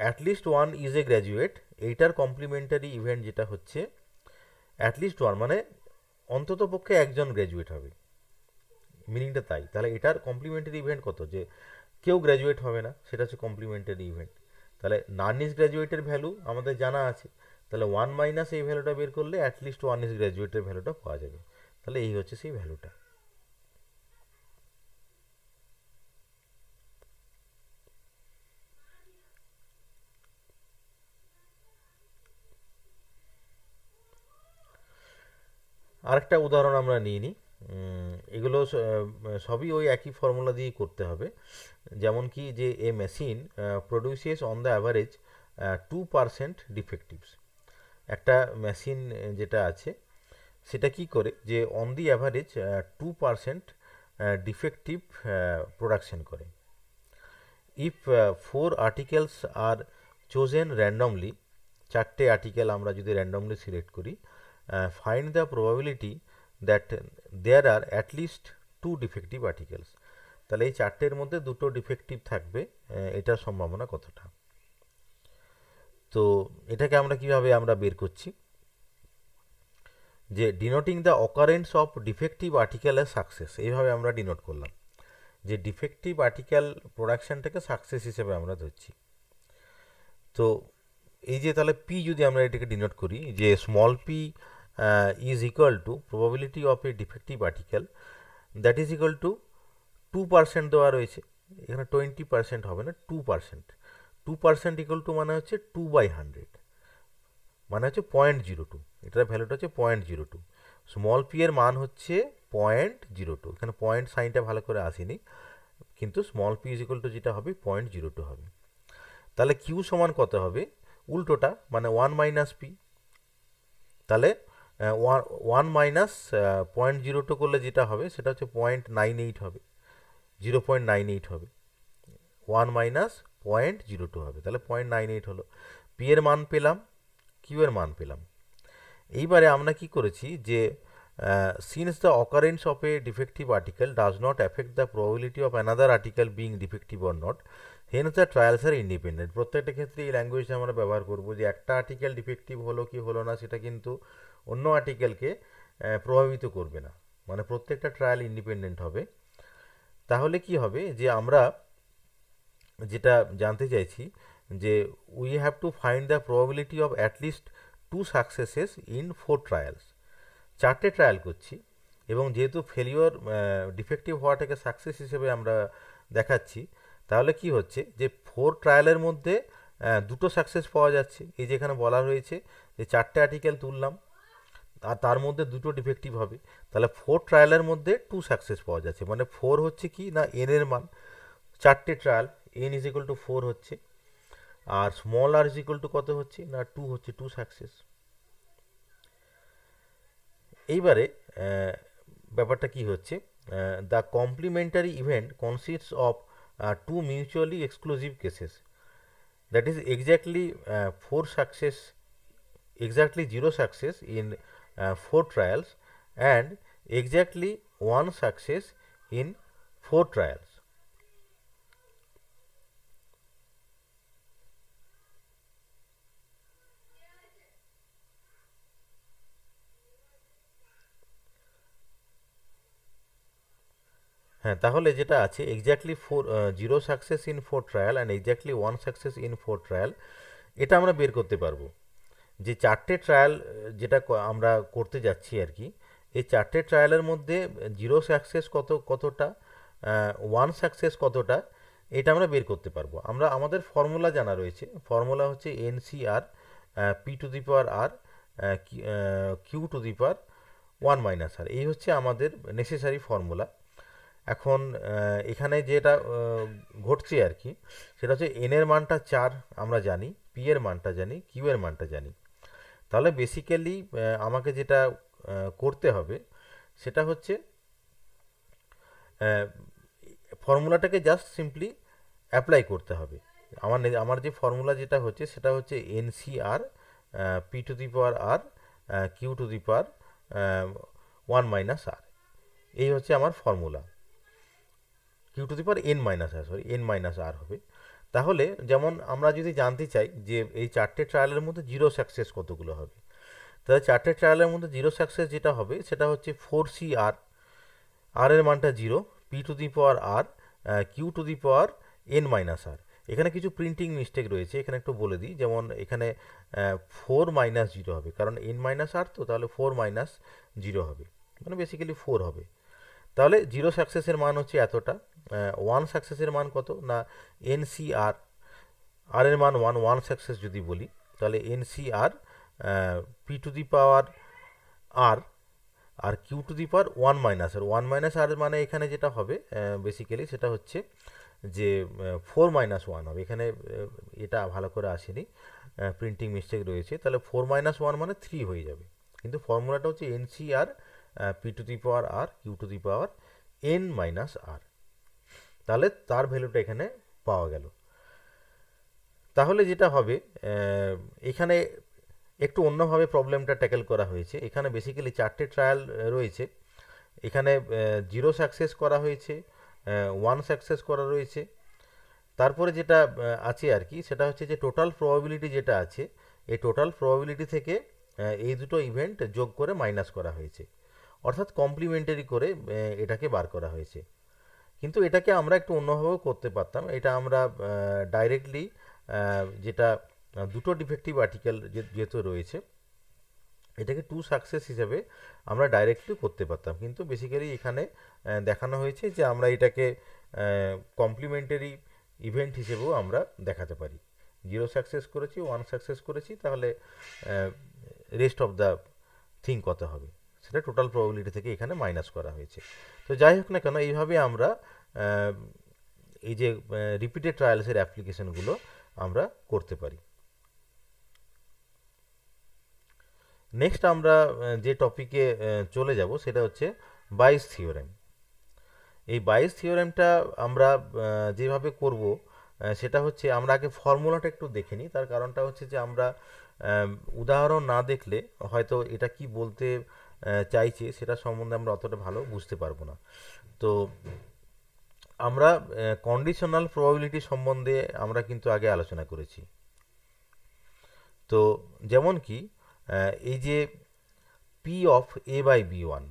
at least one is a graduate, এইটার কমপ্লিমেন্টারি ইভেন্ট যেটা হচ্ছে অ্যাটলিস্ট ওয়ান, মানে অন্তত পক্ষে একজন গ্র্যাজুয়েট হবে, মিনিংটা তাই। তাহলে এটার কমপ্লিমেন্টারি ইভেন্ট কত, যে কেউ গ্র্যাজুয়েট হবে না, সেটা হচ্ছে কমপ্লিমেন্টারি ইভেন্ট। তাহলে নান ইজ গ্র্যাজুয়েটের ভ্যালু আমাদের জানা আছে, তাহলে 1 মাইনাস এই ভ্যালুটা বের করলে অ্যাটলিস্ট ওয়ান ইজ গ্র্যাজুয়েটের ভ্যালুটা পাওয়া যাবে। তাহলে এই হচ্ছে সেই ভ্যালুটা। আরেকটা উদাহরণ আমরা নিয়ে নিই। এগুলো সবই ওই একই ফর্মুলা দিয়ে করতে হবে। যেমন কি যে a machine produces on the average 2% defectives. একটা মেশিন যেটা আছে সেটা কি করে, যে on the average 2% defective production করে। If 4 articles are chosen randomly, চারটে আর্টিকেল আমরা যদি র্যান্ডমলি সিলেক্ট করি, find the probability that there are at least 2 defective articles. তাহলে এই চারটের মধ্যে দুটো ডিফেক্টিভ থাকবে, এটার সম্ভাবনা কতটা। তো এটাকে আমরা কিভাবে আমরা বের করছি, যে ডিনোটিং the occurrence of defective article এর সাকসেস, এইভাবে আমরা ডিনোট করলাম যে ডিফেক্টিভ আর্টিকেল প্রোডাকশনটাকে সাকসেস হিসেবে আমরা ধরছি। তো এই যে তাহলে পি যদি আমরা এটাকে ডিনোট করি, যে small P is equal two probability of a defective article, that is equal two 2% দেওয়া রয়েছে, এখানে 20% হবে না, 2%। 2% ইকুয়াল টু মানে হচ্ছে 2/100, মানে হচ্ছে 0.02, এটার ভ্যালুটা হচ্ছে 0.02। স্মল পি এর মান হচ্ছে 0.02, এখানে পয়েন্ট সাইনটা ভালো করে আসেনি, কিন্তু small P is equal two যেটা হবে 0.02 হবে। তাহলে কিউ সমান কত হবে, উল্টোটা মানে 1 মাইনাস পি। তাহলে 1 মাইনাস 0.02 করলে যেটা হবে সেটা হচ্ছে 0.98 হবে, 0.98 হবে, 1 মাইনাস 0.02 হবে, তাহলে 0.98 হলো। পি এর মান পেলাম, কিউ এর মান পেলাম। এইবারে আমরা কি করেছি, যে since the occurrence of a defective article does not affect the probability of another article being defective or not, hence the trials are independent. প্রত্যেকটা ক্ষেত্রে এই ল্যাঙ্গুয়েজটা আমরা ব্যবহার করবো, যে একটা আর্টিকেল ডিফেক্টিভ হলো কি হলো না সেটা কিন্তু অন্য আর্টিকেলকে প্রভাবিত করবে না, মানে প্রত্যেকটা ট্রায়াল ইন্ডিপেন্ডেন্ট হবে। তাহলে কি হবে, যে আমরা যেটা জানতে চাইছি, যে we have to find the probability of at least 2 সাকসেসেস in 4 trials. চারটে ট্রায়াল করছি, এবং যেহেতু ফেলিওর ডিফেক্টিভ হওয়াটাকে সাকসেস হিসেবে আমরা দেখাচ্ছি, তাহলে কি হচ্ছে যে 4 ট্রায়ালের মধ্যে দুটো সাকসেস পাওয়া যাচ্ছে। এই যেখানে বলা রয়েছে যে 4টে আর্টিকেল তুললাম আর তার মধ্যে দুটো ডিফেক্টিভ হবে, তাহলে 4 ট্রায়ালের মধ্যে 2 সাকসেস পাওয়া যাচ্ছে। মানে 4 হচ্ছে কি না এন এর মান, 4টে trial N is equal to 4 হচ্ছে, আর small R is equal to কত হচ্ছে না 2 হচ্ছে, 2 সাকসেস। এইবারে ব্যাপারটা কি হচ্ছে, the complementary event consists of 2 mutually exclusive cases, that is exactly 4 success, exactly 0 success in 4 trials and exactly 1 success in 4 trials. হ্যাঁ, তাহলে যেটা আছে exactly 0 success in 4 trial and exactly 1 success in 4 trial, এটা আমরা বের করতে পারবো যে 4টে ট্রায়াল যেটা আমরা করতে যাচ্ছি আর কি, এই 4টে ট্রায়ালের মধ্যে 0 সাকসেস কতটা, 1 সাকসেস কতটা, এটা আমরা বের করতে পারবো। আমরা আমাদের ফর্মুলা জানা রয়েছে, ফর্মুলা হচ্ছে NCR P to the power R Q to the power 1 minus R, এই হচ্ছে আমাদের নেসেসারি ফর্মুলা। এখন এখানে যেটা ঘটছে আর কি, সেটা হচ্ছে এন এর মানটা 4 আমরা জানি, পি এর মানটা জানি, কিউ এর মানটা জানি। তাহলে বেসিক্যালি আমাকে যেটা করতে হবে সেটা হচ্ছে ফর্মুলাটাকে জাস্ট সিম্পলি অ্যাপ্লাই করতে হবে। আমার যে ফর্মুলা যেটা হচ্ছে সেটা হচ্ছে NCR P to the power R Q to the power 1 minus R, এই হচ্ছে আমার formula. Q to the power N minus R, sorry N minus R হবে। তাহলে যেমন আমরা যদি জানতে চাই যে এই 4টে ট্রায়ালের মধ্যে 0 সাকসেস কতগুলো হবে, তাহলে 4টে ট্রায়ালের মধ্যে 0 সাকসেস যেটা হবে সেটা হচ্ছে 4CR, আর এর মানটা 0, P to the power R Q to the power N minus R. এখানে কিছু প্রিন্টিং মিস্টেক রয়েছে, এখানে একটু বলে দিই। যেমন এখানে 4 মাইনাস 0 হবে, কারণ এন মাইনাস আর তো, তাহলে 4 মাইনাস 0 হবে, মানে বেসিক্যালি 4 হবে। তাহলে 0 সাকসেসের মান হচ্ছে এতটা, 1 সাকসেসের মান কত না NCR, আর এর মান 1 সাকসেস যদি বলি, তাহলে NCR P to the power R R Q to the power 1 minus R, 1 minus R মানে এখানে যেটা হবে বেসিক্যালি সেটা হচ্ছে যে 4 মাইনাস 1 হবে। এখানে এটা ভালো করে আসেনি, প্রিন্টিং মিস্টেক রয়েছে। তাহলে 4 মাইনাস 1 মানে 3 হয়ে যাবে, কিন্তু ফর্মুলাটা হচ্ছে NCR P to the power R Q to the power N minus R. তাহলে তার ভ্যালুটা এখানে পাওয়া গেল। তাহলে যেটা হবে এখানে একটু অন্যভাবে প্রবলেমটা ট্যাকেল করা হয়েছে। এখানে বেসিক্যালি 4টে ট্রায়াল রয়েছে, এখানে 0 সাকসেস করা হয়েছে, 1 সাকসেস করা রয়েছে। তারপরে যেটা আছে আর কি সেটা হচ্ছে যে টোটাল প্রবাবিলিটি যেটা আছে, এই টোটাল প্রবাবিলিটি থেকে এই দুটো ইভেন্ট যোগ করে মাইনাস করা হয়েছে, অর্থাৎ কমপ্লিমেন্টারি করে এটাকে বার করা হয়েছে। কিন্তু এটাকে আমরা একটু অন্যভাবেও করতে পারতাম। এটা আমরা ডাইরেক্টলি যেটা দুটো ডিফেক্টিভ আর্টিকেল যেহেতু রয়েছে, এটাকে 2 সাকসেস হিসেবে আমরা ডাইরেক্টলি করতে পারতাম, কিন্তু বেসিক্যালি এখানে দেখানো হয়েছে যে আমরা এটাকে কমপ্লিমেন্টারি ইভেন্ট হিসেবেও আমরা দেখাতে পারি। 0 সাকসেস করেছি, 1 সাকসেস করেছি, তাহলে রেস্ট অফ দ্য থিং কত হবে সেটা টোটাল প্রবাবিলিটি থেকে এখানে মাইনাস করা হয়েছে। তো যাই হোক না কেন, এইভাবে আমরা এই যে রিপিটেড ট্রায়ালসের অ্যাপ্লিকেশনগুলো আমরা করতে পারি। নেক্সট আমরা যে টপিকে চলে যাব সেটা হচ্ছে বাইস থিওরেম। এই বাইস থিওরেমটা আমরা যেভাবে করব সেটা হচ্ছে আমরা আগে ফর্মুলাটা একটু দেখে নিই। তার কারণটা হচ্ছে যে আমরা উদাহরণ না দেখলে হয়তো এটা কি বলতে চাইছে সেটা সম্বন্ধে আমরা অতটা ভালো বুঝতে পারবো না। তো আমরা কন্ডিশনাল প্রবাবিলিটি সম্বন্ধে আমরা কিন্তু আগে আলোচনা করেছি। তো যেমন কি এই যে P of A by B one,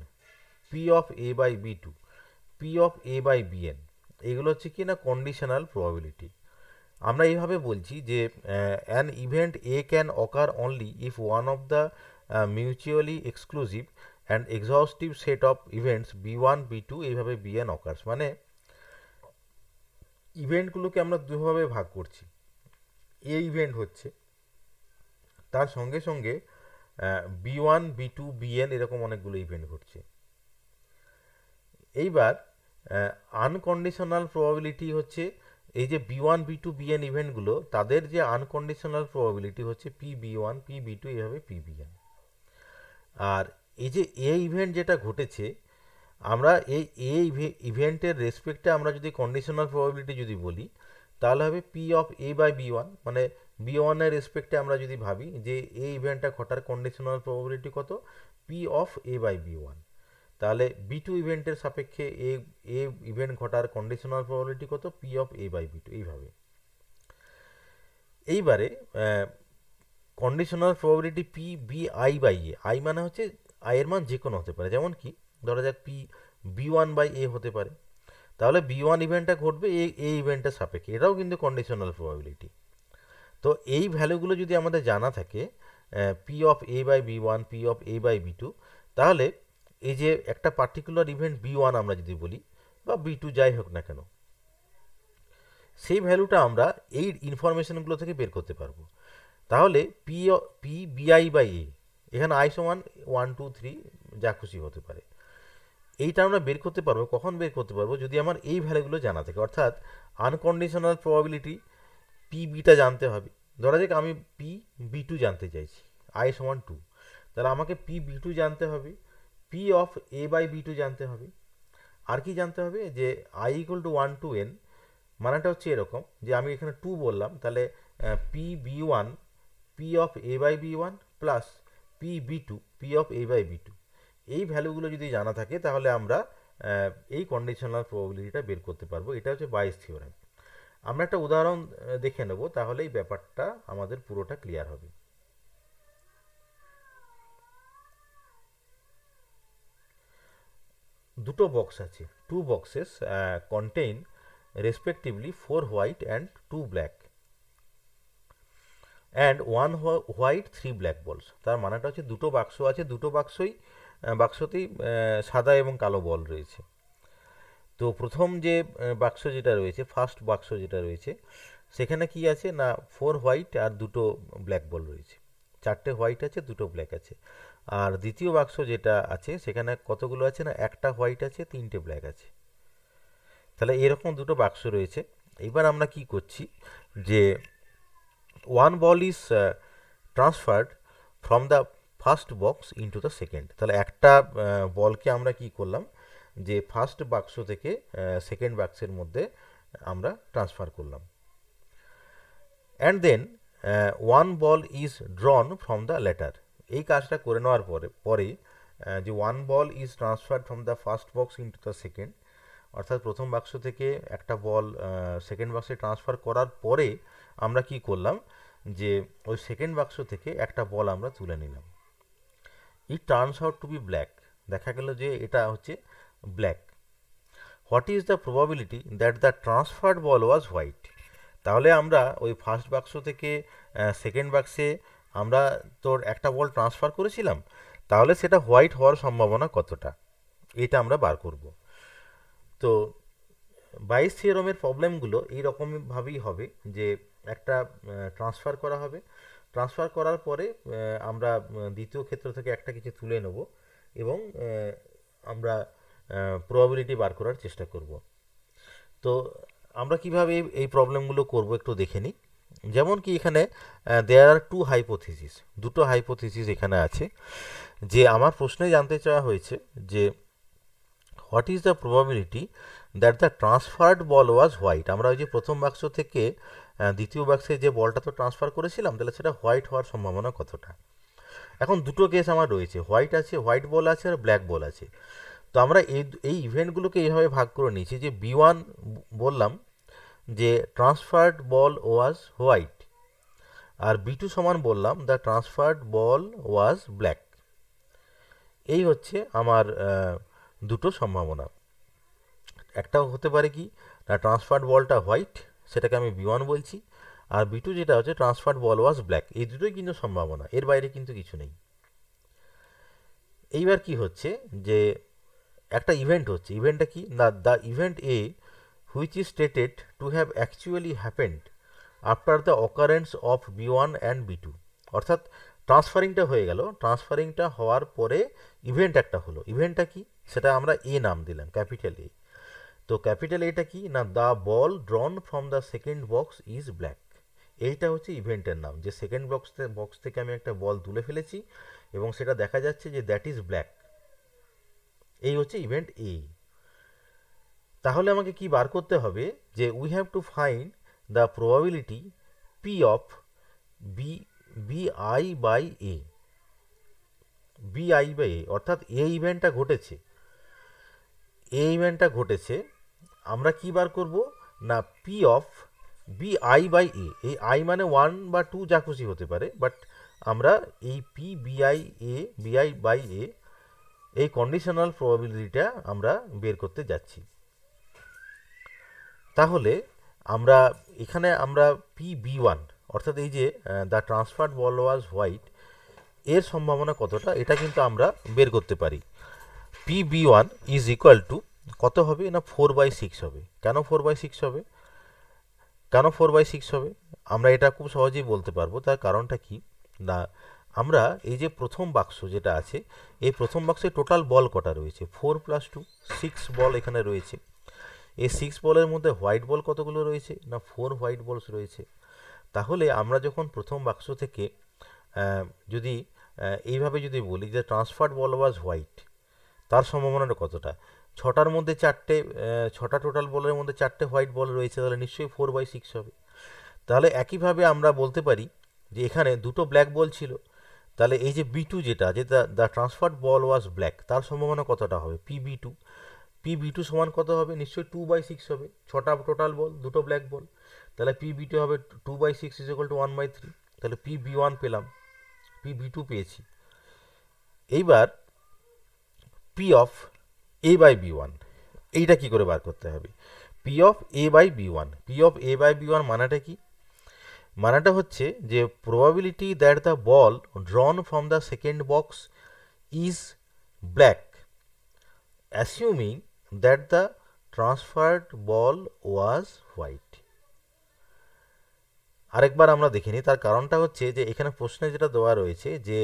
P of A by B two, P of A by B n, এগুলো হচ্ছে কি না কন্ডিশনাল প্রবাবিলিটি। আমরা এইভাবে বলছি যে an event A can occur only if one of the mutually exclusive and exhaustive set of events B one B two এইভাবে BN occurs. মানে ইভেন্টগুলোকে আমরা দুভাবে ভাগ করছি। এ ইভেন্ট হচ্ছে, তার সঙ্গে সঙ্গে B1 B2 BN এরকম অনেকগুলো ইভেন্ট ঘটছে। এইবার আনকন্ডিশনাল প্রবাবিলিটি হচ্ছে এই যে B1 B2 BN ইভেন্টগুলো, তাদের যে আনকন্ডিশনাল প্রবাবিলিটি হচ্ছে PB1 PB2 এইভাবে PBN। আর এই যে এ ইভেন্ট যেটা ঘটেছে, আমরা এই এ ইভেন্টের রেসপেক্টে আমরা যদি কন্ডিশনাল প্রবাবিলিটি যদি বলি, তাহলে হবে P of A by B1, মানে B1 এর রেসপেক্টে আমরা যদি ভাবি যে এই ইভেন্টটা ঘটার কন্ডিশনাল প্রবাবিলিটি কত, P of A by B1, তাহলে B2 ইভেন্টের সাপেক্ষে এ ইভেন্ট ঘটার কন্ডিশনাল প্রবাবিলিটি কত, P of A by B2, এইভাবে। এইবারে conditional probability P B I by A, I মানে হচ্ছে আই এর মান যে কোনো হতে পারে, যেমন কি ধরা যাক পি B1 বাই এ হতে পারে, তাহলে B1 ইভেন্টটা ঘটবে এ ইভেন্টের সাপেক্ষে, এটাও কিন্তু কন্ডিশনাল প্রবাবিলিটি। তো এই ভ্যালুগুলো যদি আমাদের জানা থাকে, P of A by B1, P of A by B2, তাহলে এই যে একটা পার্টিকুলার ইভেন্ট B1 আমরা যদি বলি, বা B2 যাই হোক না কেন, সেই ভ্যালুটা আমরা এই ইনফরমেশনগুলো থেকে বের করতে পারবো। তাহলে পি বিআই বাই এ, এখানে আই সমান 1 2 3 যা খুশি হতে পারে, এইটা আমরা বের করতে পারবো। কখন বের করতে পারবো, যদি আমার এই ভ্যালুগুলো জানা থাকে, অর্থাৎ আনকন্ডিশনাল প্রবাবিলিটি পি বিটা জানতে হবে। ধরা যাক আমি পি B2 জানতে চাইছি, আই সমান 2, তাহলে আমাকে পি B2 জানতে হবে, P of A by B2 জানতে হবে, আর কি জানতে হবে যে I equal to 1 to n, মানেটা হচ্ছে এরকম যে আমি এখানে 2 বললাম, তাহলে P B1 P of A by B1 plus P B2 P of A by B2, এই ভ্যালুগুলো যদি জানা থাকে তাহলে আমরা এই কন্ডিশনাল প্রবাবিলিটিটা বের করতে পারবো। এটা হচ্ছে বাইস থিওরেম। আমরা একটা উদাহরণ দেখে নেব, তাহলে এই ব্যাপারটা আমাদের পুরোটা ক্লিয়ার হবে। দুটো বক্স আছে, 2 boxes contain respectively 4 white and 2 black and 1 white 3 black balls। তার মানেটা হচ্ছে দুটো বাক্স আছে, দুটো বাক্সতেই সাদা এবং কালো বল রয়েছে। তো প্রথম যে বাক্স যেটা রয়েছে, ফার্স্ট বাক্স যেটা রয়েছে, সেখানে কি আছে না 4 হোয়াইট আর দুটো ব্ল্যাক বল রয়েছে, 4টে হোয়াইট আছে, দুটো ব্ল্যাক আছে। আর দ্বিতীয় বাক্স যেটা আছে সেখানে কতগুলো আছে না, একটা হোয়াইট আছে, 3টে ব্ল্যাক আছে। তাহলে এরকম দুটো বাক্স রয়েছে। এবার আমরা কি করছি যে one ball is transferred from the first box into the second, তাহলে একটা বলকে আমরা কি করলাম যে ফার্স্ট বাক্স থেকে সেকেন্ড বাক্সের মধ্যে আমরা ট্রান্সফার করলাম। And then one ball is drawn from the latter, এই কাজটা করে নেওয়ার পরে যে one ball is transferred from the first box into the second, অর্থাৎ প্রথম বাক্স থেকে একটা বল সেকেন্ড বাক্সে ট্রান্সফার করার পরে আমরা কি করলাম যে ওই সেকেন্ড বাক্স থেকে একটা বল আমরা তুলে নিলাম। It turns out to be black, দেখা গেল যে এটা হচ্ছে black. What is the probability that the transferred ball was white, তাহলে আমরা ওই ফার্স্ট বাক্স থেকে সেকেন্ড বাক্সে আমরা তোর একটা বল ট্রান্সফার করেছিলাম, তাহলে সেটা হোয়াইট হওয়ার সম্ভাবনা কতটা, এটা আমরা বার করব। তো বাইস থিওরামের প্রবলেমগুলো এইরকমভাবেই হবে যে একটা ট্রান্সফার করা হবে, ট্রান্সফার করার পরে আমরা দ্বিতীয় ক্ষেত্র থেকে একটা কিছু তুলে নেব এবং আমরা প্রবাবিলিটি বার করার চেষ্টা করব। তো আমরা কিভাবে এই প্রবলেমগুলো করব একটু দেখে নিই। যেমন কি এখানে দেয়ার আর টু হাইপোথিসিস, দুটো হাইপোথিসিস এখানে আছে। যে আমার প্রশ্নে জানতে চাওয়া হয়েছে যে what is the probability that the transferred ball was white, আমরা ওই যে প্রথম বাক্স থেকে দ্বিতীয় বাক্সে যে বলটা তো ট্রান্সফার করেছিলাম, তাহলে সেটা হোয়াইট হওয়ার সম্ভাবনা কতটা। এখন দুটো কেস আমার রয়েছে, হোয়াইট বল আছে আর ব্ল্যাক বল আছে। তো আমরা এই ইভেন্টগুলোকে এইভাবে ভাগ করে নিয়েছি যে B1 বললাম যে transferred ball was white, R B2 সমান বললাম the transferred ball was black. এই হচ্ছে আমার দুটো সম্ভাবনা। একটাও হতে পারে কি না ট্রান্সফার্ড বলটা হোয়াইট, সেটাকে আমি B1 বলছি, আর B2 যেটা হচ্ছে ট্রান্সফার্ড বল ওয়াজ ব্ল্যাক। এই দুটোই কিন্তু সম্ভাবনা, এর বাইরে কিন্তু কিছু নেই। এইবার কি হচ্ছে যে একটা ইভেন্ট হচ্ছে, ইভেন্টটা কি না the event A which is stated to have actually happened after the occurrence of B1 and B2 অর্থাৎ ট্রান্সফারিংটা হয়ে গেল, ট্রান্সফারিংটা হওয়ার পরে ইভেন্ট একটা হলো, ইভেন্টটা কি সেটা আমরা এ নাম দিলাম, ক্যাপিটাল এ। তো ক্যাপিটাল এটা কি না, the ball drawn from the second box is black, এইটা হচ্ছে ইভেন্টের নাম, যে সেকেন্ড বক্স থেকে আমি একটা বল তুলে ফেলেছি এবং সেটা দেখা যাচ্ছে যে দ্যাট ইজ ব্ল্যাক, এই হচ্ছে ইভেন্ট এ। তাহলে আমাকে কি বার করতে হবে, যে we have to find the probability P of বিআই বাই এ, বিআই বাই এ, অর্থাৎ এই ইভেন্টটা ঘটেছে, এই ইভেন্টটা ঘটেছে, আমরা কি বার করব না পি অফ বিআই বাই এ, এই আই মানে 1 বা 2 যা খুশি হতে পারে, বাট আমরা এই পি বিআই বাই এ এই কন্ডিশনাল প্রবাবিলিটিটা আমরা বের করতে যাচ্ছি। তাহলে আমরা এখানে আমরা পি বি ওয়ান অর্থাৎ এই যে the transferred ball was white, এর সম্ভাবনা কতটা এটা কিন্তু আমরা বের করতে পারি। P B one is equal to কত হবে না 4/6 হবে। কেন 4/6 হবে, কেন 4/6 হবে আমরা এটা খুব সহজেই বলতে পারবো। তার কারণটা কি না, আমরা এই যে প্রথম বাক্স যেটা আছে, এই প্রথম বাক্সে টোটাল বল কটা রয়েছে, 4 + 2 6 বল এখানে রয়েছে। এই 6 বলের মধ্যে হোয়াইট বল কতগুলো রয়েছে না 4 হোয়াইট বলস রয়েছে। তাহলে আমরা যখন প্রথম বাক্স থেকে যদি এইভাবে যদি বলি যে ট্রান্সফার্ড বল ওয়াজ হোয়াইট, তার সম্ভাবনাটা কতটা, 6টার মধ্যে 6টা টোটাল বলের মধ্যে 4টে হোয়াইট বল রয়েছে, তাহলে নিশ্চয়ই 4/6 হবে। তাহলে একইভাবে আমরা বলতে পারি যে এখানে দুটো ব্ল্যাক বল ছিল, তাহলে এই যে বি টু যেটা যে the transferred ball was black, তার সম্ভাবনা কতটা হবে পি বি টু সমান কত হবে, নিশ্চয়ই 2/6 হবে, 6টা টোটাল বল, দুটো ব্ল্যাক বল, তাহলে পি বি টু হবে 2/6 = 1/3, তাহলে পি বি ওয়ান পেলাম, পি বি টু পেয়েছি। এইবার P of A by B one, এইটা কি করে বার করতে হবে, P of A by B one, P of A by B one মানেটা কি, মানেটা হচ্ছে যে probability that the ball drawn from the second box is black assuming that the transferred ball was white. আরেকবার আমরা দেখিনি, তার কারণটা হচ্ছে যে এখানে প্রশ্নে যেটা দেওয়া রয়েছে যে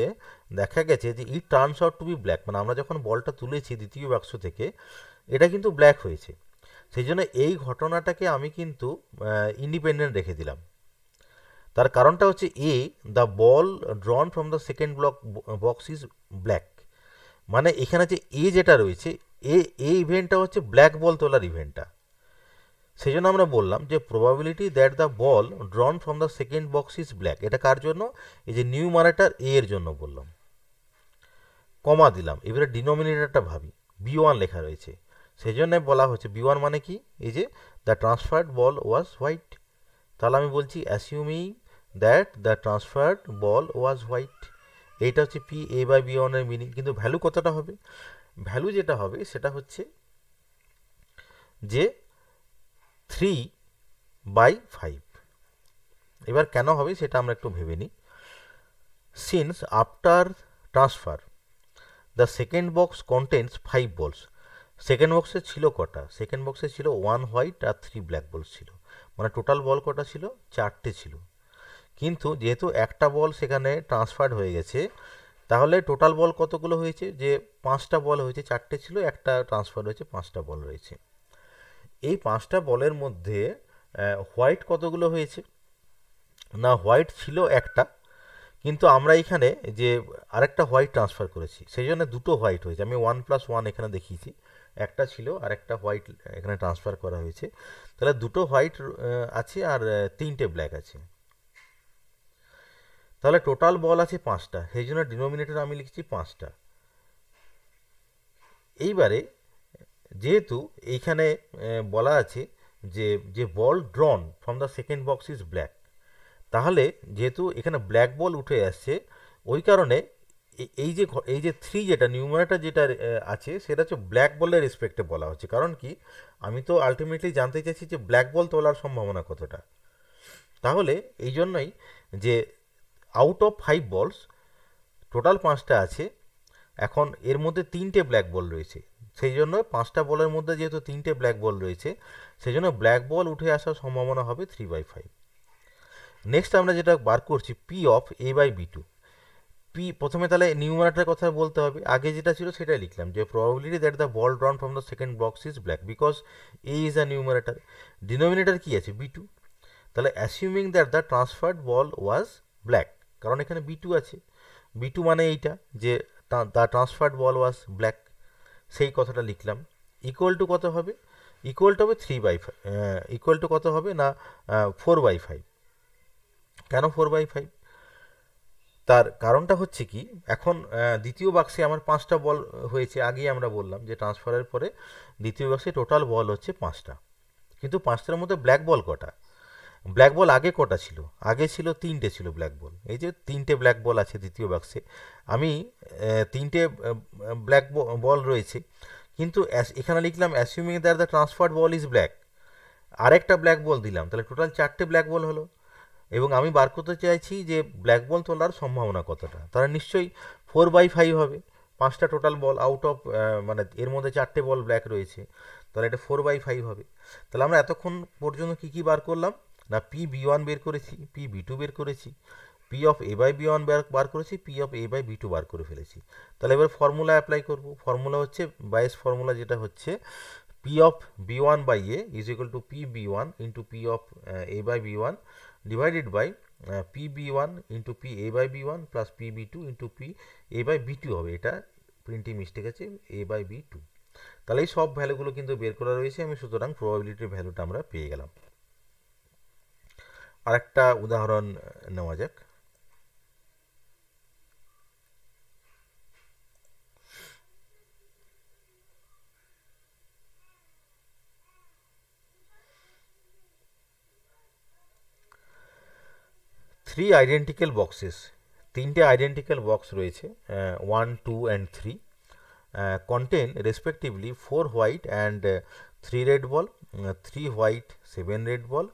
দেখা গেছে যে it turns out to be black, মানে আমরা যখন বলটা তুলেছি দ্বিতীয় বাক্স থেকে এটা কিন্তু ব্ল্যাক হয়েছে, সেই জন্য এই ঘটনাটাকে আমি কিন্তু ইন্ডিপেন্ডেন্ট রেখে দিলাম। তার কারণটা হচ্ছে A the ball drawn from the second box is black, মানে এখানে যে এ যেটা রয়েছে এই ইভেন্টটা হচ্ছে ব্ল্যাক বল তোলার ইভেন্টটা, সেই জন্য আমরা বললাম যে probability that the ball drawn from the second box is black, এটা কার জন্য, এই যে নিউমারেটর এ এর জন্য বললাম, কমা দিলাম। এবারে ডিনোমিনেটরটা ভাবি, বি ওয়ান লেখা রয়েছে, সেই জন্য বলা হচ্ছে বি ওয়ান মানে কি, এই যে the transferred ball was white, তাহলে আমি বলছি অ্যাসিউমিং that the transferred ball was white, এইটা হচ্ছে পি এ বাই বি ওয়ানের মিনিং। কিন্তু ভ্যালু কতটা হবে, ভ্যালু যেটা হবে সেটা হচ্ছে যে 3/5। এবার কেন হবে সেটা আমরা একটু ভেবে নিই। Since after transfer the second box contents 5 বলস, সেকেন্ড বক্সে ছিল কটা, সেকেন্ড বক্সে ছিল 1 হোয়াইট আর 3 ব্ল্যাক বলস ছিল, মানে টোটাল বল কটা ছিল, 4টে ছিল। কিন্তু যেহেতু একটা বল সেখানে ট্রান্সফার্ড হয়ে গেছে, তাহলে টোটাল বল কতগুলো হয়েছে, যে 5টা বল হয়েছে, 4টে ছিল, একটা ট্রান্সফার হয়েছে, 5টা বল রয়েছে। এই 5টা বলের মধ্যে হোয়াইট কতগুলো হয়েছে না, হোয়াইট ছিল একটা, কিন্তু আমরা এখানে যে আরেকটা হোয়াইট ট্রান্সফার করেছি, সেই জন্য দুটো হোয়াইট হয়েছে। আমি 1+1 এখানে দেখিয়েছি, একটা ছিল আর একটা হোয়াইট এখানে ট্রান্সফার করা হয়েছে, তাহলে দুটো হোয়াইট আছে আর 3টে ব্ল্যাক আছে, তাহলে টোটাল বল আছে 5টা, সেই জন্য ডিনোমিনেটর আমি লিখছি 5টা। এইবারে যেহেতু এইখানে বলা আছে যে ball drawn from the second box is black, তাহলে যেহেতু এখানে ব্ল্যাক বল উঠে আসছে, ওই কারণে এই যে 3 যেটা নিউমারেটর যেটা আছে সেটা হচ্ছে ব্ল্যাক বলের রেসপেক্টে বলা হচ্ছে। কারণ কি, আমি তো আলটিমেটলি জানতে চাইছি যে ব্ল্যাক বল তোলার সম্ভাবনা কতটা। তাহলে এই জন্যই যে আউট অফ 5 বলস টোটাল 5টা আছে, এখন এর মধ্যে 3টে ব্ল্যাক বল রয়েছে, সেই জন্য 5টা বলের মধ্যে যেহেতু 3টে ব্ল্যাক বল রয়েছে, সেই জন্য ব্ল্যাক বল উঠে আসার সম্ভাবনা হবে 3/5। নেক্সট আমরা যেটা বার করছি P of A by B two. P প্রথমে তাহলে নিউমারেটরের কথা বলতে হবে, আগে যেটা ছিল সেটাই লিখলাম যে probability that the ball drawn from the second box is black because A is a numerator. Denominator কি আছে বি টু, তাহলে অ্যাসিউমিং that the transferred ball was black, কারণ এখানে বি টু আছে, বি টু মানে এইটা যে the transferred ball was black, সেই কথাটা লিখলাম। ইকুয়াল টু কত হবে, ইকুয়াল টু হবে 3/5, ইকুয়াল টু কত হবে না 4/5। কেন 4/5? তার কারণটা হচ্ছে কি, এখন দ্বিতীয় বাক্সে আমার 5টা বল হয়েছে, আগেই আমরা বললাম যে ট্রান্সফারের পরে দ্বিতীয় বাক্সে টোটাল বল হচ্ছে 5টা, কিন্তু 5টার মধ্যে ব্ল্যাক বল কটা, ব্ল্যাক বল আগে কটা ছিল, আগে ছিল 3টে ছিল ব্ল্যাক বল, এই যে 3টে ব্ল্যাক বল আছে দ্বিতীয় বাক্সে, আমি 3টে ব্ল্যাক বল রয়েছে, কিন্তু এখানে লিখলাম অ্যাসিউমিং that the transferred ball is black, আরেকটা ব্ল্যাক বল দিলাম, তাহলে টোটাল 4টে ব্ল্যাক বল হলো, এবং আমি বার করতে চাইছি যে ব্ল্যাক বল তোলার সম্ভাবনা কতটা, তাহলে নিশ্চয়ই 4/5 হবে, 5টা টোটাল বল আউট অফ, মানে এর মধ্যে 4টে বল ব্ল্যাক রয়েছে, তাহলে এটা 4/5 হবে। তাহলে আমরা এতক্ষণ পর্যন্ত কী কী বার করলাম না, পি বি ওয়ান বের করেছি, পি বি টু বের করেছি, P of A by B one বার করেছি, P of A by B two বার করে ফেলেছি। তাহলে এবার ফর্মুলা অ্যাপ্লাই করব, ফর্মুলা হচ্ছে বাইস ফর্মুলা, যেটা হচ্ছে P of B one by A is equal to P B one into P of A by B one divided by P B one into P A by B one plus P B two into P A by B two হবে, এটা printing mistake আছে, এ by B two. তাহলে এই সব ভ্যালুগুলো কিন্তু বের করা রয়েছে, আমি সুতরাং প্রবাবিলিটির ভ্যালুটা আমরা পেয়ে গেলাম। আরেকটা উদাহরণ নেওয়া যাক। থ্রি আইডেন্টিক্যাল বক্সেস, 3টে আইডেন্টিক্যাল বক্স রয়েছে, 1, 2 and 3, contain respectively 4 white and 3 red ball, 3 white, 7 red ball,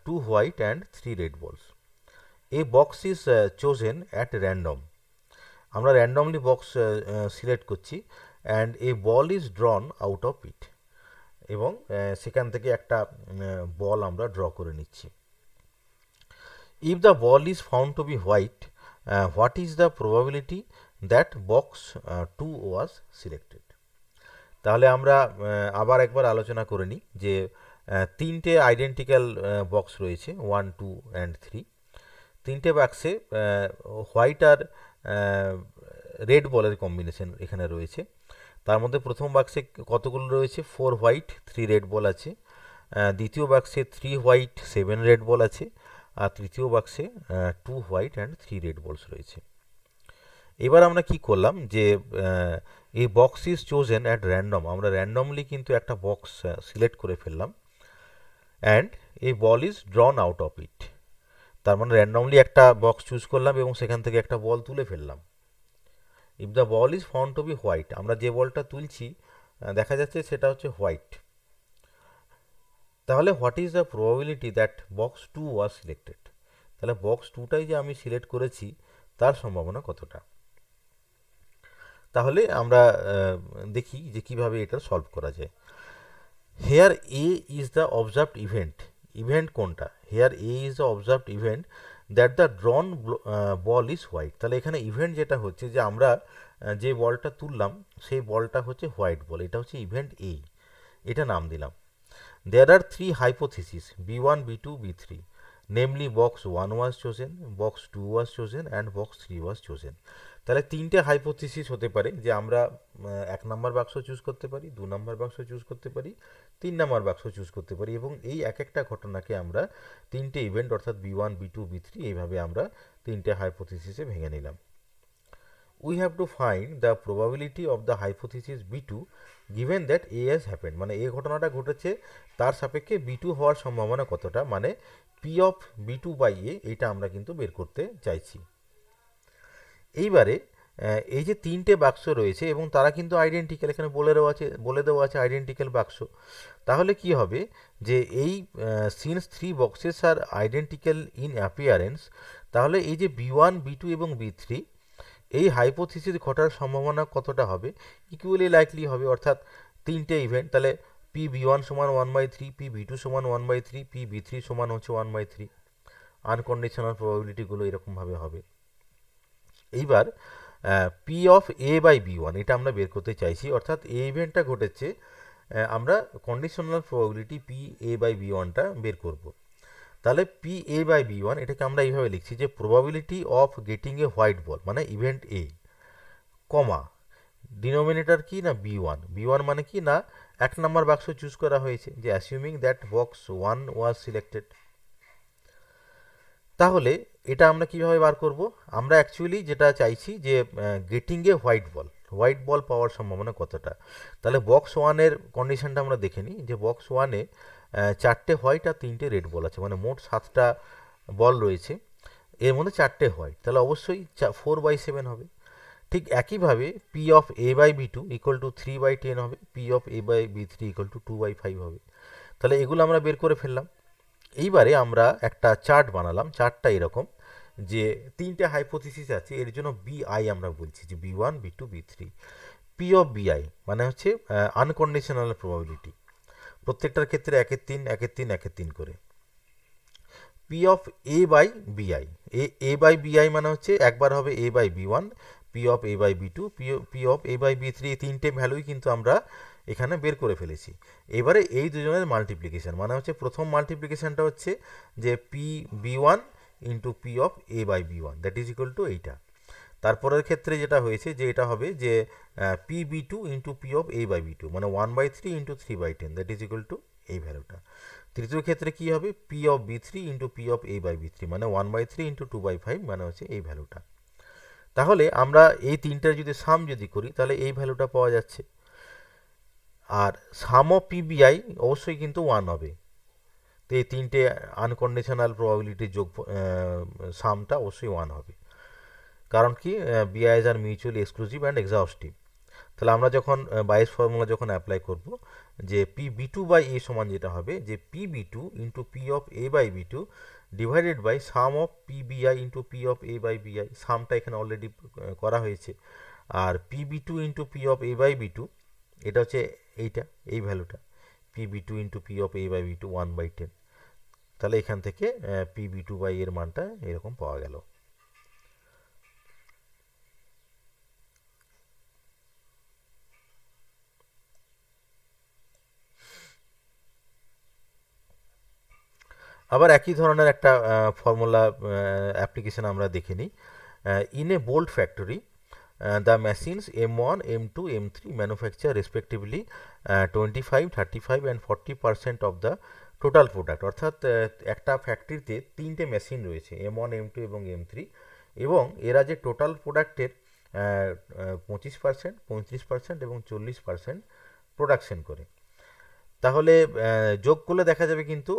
2 white and 3 red balls. A box is chosen at random, আমরা র্যান্ডমলি বক্স সিলেক্ট করছি, and a ball is drawn out of it, এবং সেখান থেকে একটা ball আমরা draw করে নিচ্ছি। If the ball is found to be white, what is the probability that box 2 was selected. তাহলে আমরা আবার একবার আলোচনা করে নিই যে 3টে আইডেন্টিক্যাল বক্স রয়েছে, 1, 2 and 3, 3টে বাক্সে হোয়াইট আর রেড বলের কম্বিনেশন এখানে রয়েছে। তার মধ্যে প্রথম বাক্সে কতগুলো রয়েছে, 4 হোয়াইট 3 রেড বল আছে, দ্বিতীয় বাক্সে 3 হোয়াইট 7 রেড বল আছে, আর তৃতীয় বাক্সে 2 হোয়াইট অ্যান্ড 3 রেড বলস রয়েছে। এবার আমরা কি করলাম যে এই box is chosen at random, আমরা র্যান্ডমলি কিন্তু একটা বক্স সিলেক্ট করে ফেললাম, অ্যান্ড এই ball is drawn out of it, তার মানে র্যান্ডমলি একটা বক্স চুজ করলাম এবং সেখান থেকে একটা বল তুলে ফেললাম। If the ball is found to be white, আমরা যে বলটা তুলছি দেখা যাচ্ছে সেটা হচ্ছে হোয়াইট, তাহলে what is the probability that box 2 was selected, তাহলে বক্স 2টাই যে আমি সিলেক্ট করেছি তার সম্ভাবনা কতটা। তাহলে আমরা দেখি যে কিভাবে এটা সলভ করা যায়। Here A is the observed event, event কোনটা, here A is the observed event that the drawn ball is white, তাহলে এখানে ইভেন্ট যেটা হচ্ছে যে আমরা যে বলটা তুললাম সেই বলটা হচ্ছে হোয়াইট বল, এটা হচ্ছে ইভেন্ট এ, এটা নাম দিলাম। দেয়ার আর 3 hypothesis B1, B2, B3, namely box 1 was chosen, box 2 was chosen and box 3 was chosen. তাহলে 3টে হাইপোথিসিস হতে পারে যে আমরা 1 নম্বর বাক্স চুজ করতে পারি, 2 নম্বর বাক্স চুজ করতে পারি, 3 নম্বর বাক্স চুজ করতে পারি, এবং এই এক একটা ঘটনাকে আমরা 3টে ইভেন্ট অর্থাৎ B1, B2, B3 এইভাবে আমরা 3টে হাইপোথিসিসে ভেঙে নিলাম। We have to find the probability of the hypothesis B2 given that A has happened, মানে এই ঘটনাটা ঘটেছে তার সাপেক্ষে B2 হওয়ার সম্ভাবনা কতটা, মানে P of B2 by A, এটা আমরা কিন্তু বের করতে চাইছি। এইবারে এই যে 3টে বাক্স রয়েছে এবং তারা কিন্তু আইডেন্টিক্যাল, এখানে বলে দেওয়া আছে আইডেন্টিক্যাল বাক্স, তাহলে কি হবে যে এই since 3 boxes are identical in appearance, তাহলে এই যে B1, B2 এবং B3 এই হাইপোথিসিস ঘটার সম্ভাবনা কতটা হবে, ইকুয়ালি লাইকলি হবে, অর্থাৎ তিনটে ইভেন্ট, তাহলে পি বি ওয়ান সমান 1/3, পি বি টু সমান 1/3, পি বি থ্রি সমান হচ্ছে 1/3। আনকন্ডিশনাল প্রবাবিলিটিগুলো এরকমভাবে হবে। এইবার P of A by B one এটা আমরা বের করতে চাইছি, অর্থাৎ এই ইভেন্টটা ঘটেছে, আমরা conditional probability P A by B ওয়ানটা বের করব। তাহলে P A by B one এটাকে আমরা এইভাবে লিখছি যে probability of getting a white ball মানে ইভেন্ট এ, কমা ডিনোমিনেটর কি না বি ওয়ান। বি ওয়ান মানে কি না 1 নম্বর বাক্স চুজ করা হয়েছে, যে অ্যাসিউমিং দ্যাট বক্স 1 ওয়াজ সিলেক্টেড। তাহলে এটা আমরা কিভাবে বার করব, আমরা অ্যাকচুয়ালি যেটা চাইছি যে গেটিং এ হোয়াইট বল পাওয়ার সম্ভাবনা কতটা। তাহলে বক্স ওয়ানের কন্ডিশনটা আমরা দেখে নিই, যে বক্স ওয়ানে 4টে হোয়াইট আর 3টে রেড বল আছে, মানে মোট 7টা বল রয়েছে, এর মধ্যে 4টে হোয়াইট, তাহলে অবশ্যই 4/7 হবে। ঠিক একইভাবে P of A by B two equal to 3/10 হবে, P of A by B three equal to 2/5 হবে। তাহলে এগুলো আমরা বের করে ফেললাম। এইবারে আমরা একটা চার্ট বানালাম, চার্টটা এরকম যে 3টে হাইপোথিসিস আছে, এর জন্য বিআই আমরা বলছি, যে B one B two B three. P of B i মানে হচ্ছে আনকন্ডিশনাল প্রবাবিলিটি, প্রত্যেকটার ক্ষেত্রে 1/3 1/3 1/3 করে। পি অফ এ বাই বিআই, এ বাই বিআই মানে হচ্ছে একবার হবে A by B one, P of A by B two, P of A by B three, এই 3টে ভ্যালুই কিন্তু আমরা এখানে বের করে ফেলেছি। এবারে এই দুজনের মাল্টিপ্লিকেশন মানে হচ্ছে প্রথম মাল্টিপ্লিকেশনটা হচ্ছে যে P B one into P of A by B one, that is equal to এইটা। তারপরের ক্ষেত্রে যেটা হয়েছে যে এটা হবে যে P B two into P of A by B two, মানে 1/3 into 3/10, that is equal to এই ভ্যালুটা। তৃতীয় ক্ষেত্রে কি হবে, P of B three into P of A by B three, মানে 1/3 ইন্টু 2/5, মানে হচ্ছে এই ভ্যালুটা। তাহলে আমরা এই তিনটার যদি সাম যদি করি তাহলে এই ভ্যালুটা পাওয়া যাচ্ছে। আর সাম অফ পিবিআই অবশ্যই কিন্তু 1 হবে, তো এই 3টে আনকন্ডিশনাল প্রবাবিলিটির যোগ সামটা অবশ্যই 1 হবে, কারণ কি BIs are mutually exclusive and exhaustive. তাহলে আমরা যখন বাইস ফর্মুলা যখন অ্যাপ্লাই করব, যে P B two by A সমান যেটা হবে যে P B two into P of A by B two divided by sum of P বিআই into P of A by BI, সামটা এখানে অলরেডি করা হয়েছে। আর P B two into P of A by B two এটা হচ্ছে এইটা, এই ভ্যালুটা P B two into P of A by B two 1/10। তাহলে এখান থেকে পি বি টু বাই এর মানটা এরকম পাওয়া গেল। আবার একই ধরনের একটা ফর্মুলা অ্যাপ্লিকেশন আমরা দেখে নিই। In a bolt factory the machines M1, M2, M3 manufacture respectively 25, 35 and 40% of the total product. অর্থাৎ একটা ফ্যাক্টরিতে 3টে মেশিন রয়েছে M1, M2 এবং M3, এবং এরা যে টোটাল প্রোডাক্টের 25%, 35% এবং 40% প্রোডাকশন করে। তাহলে যোগ করলে দেখা যাবে কিন্তু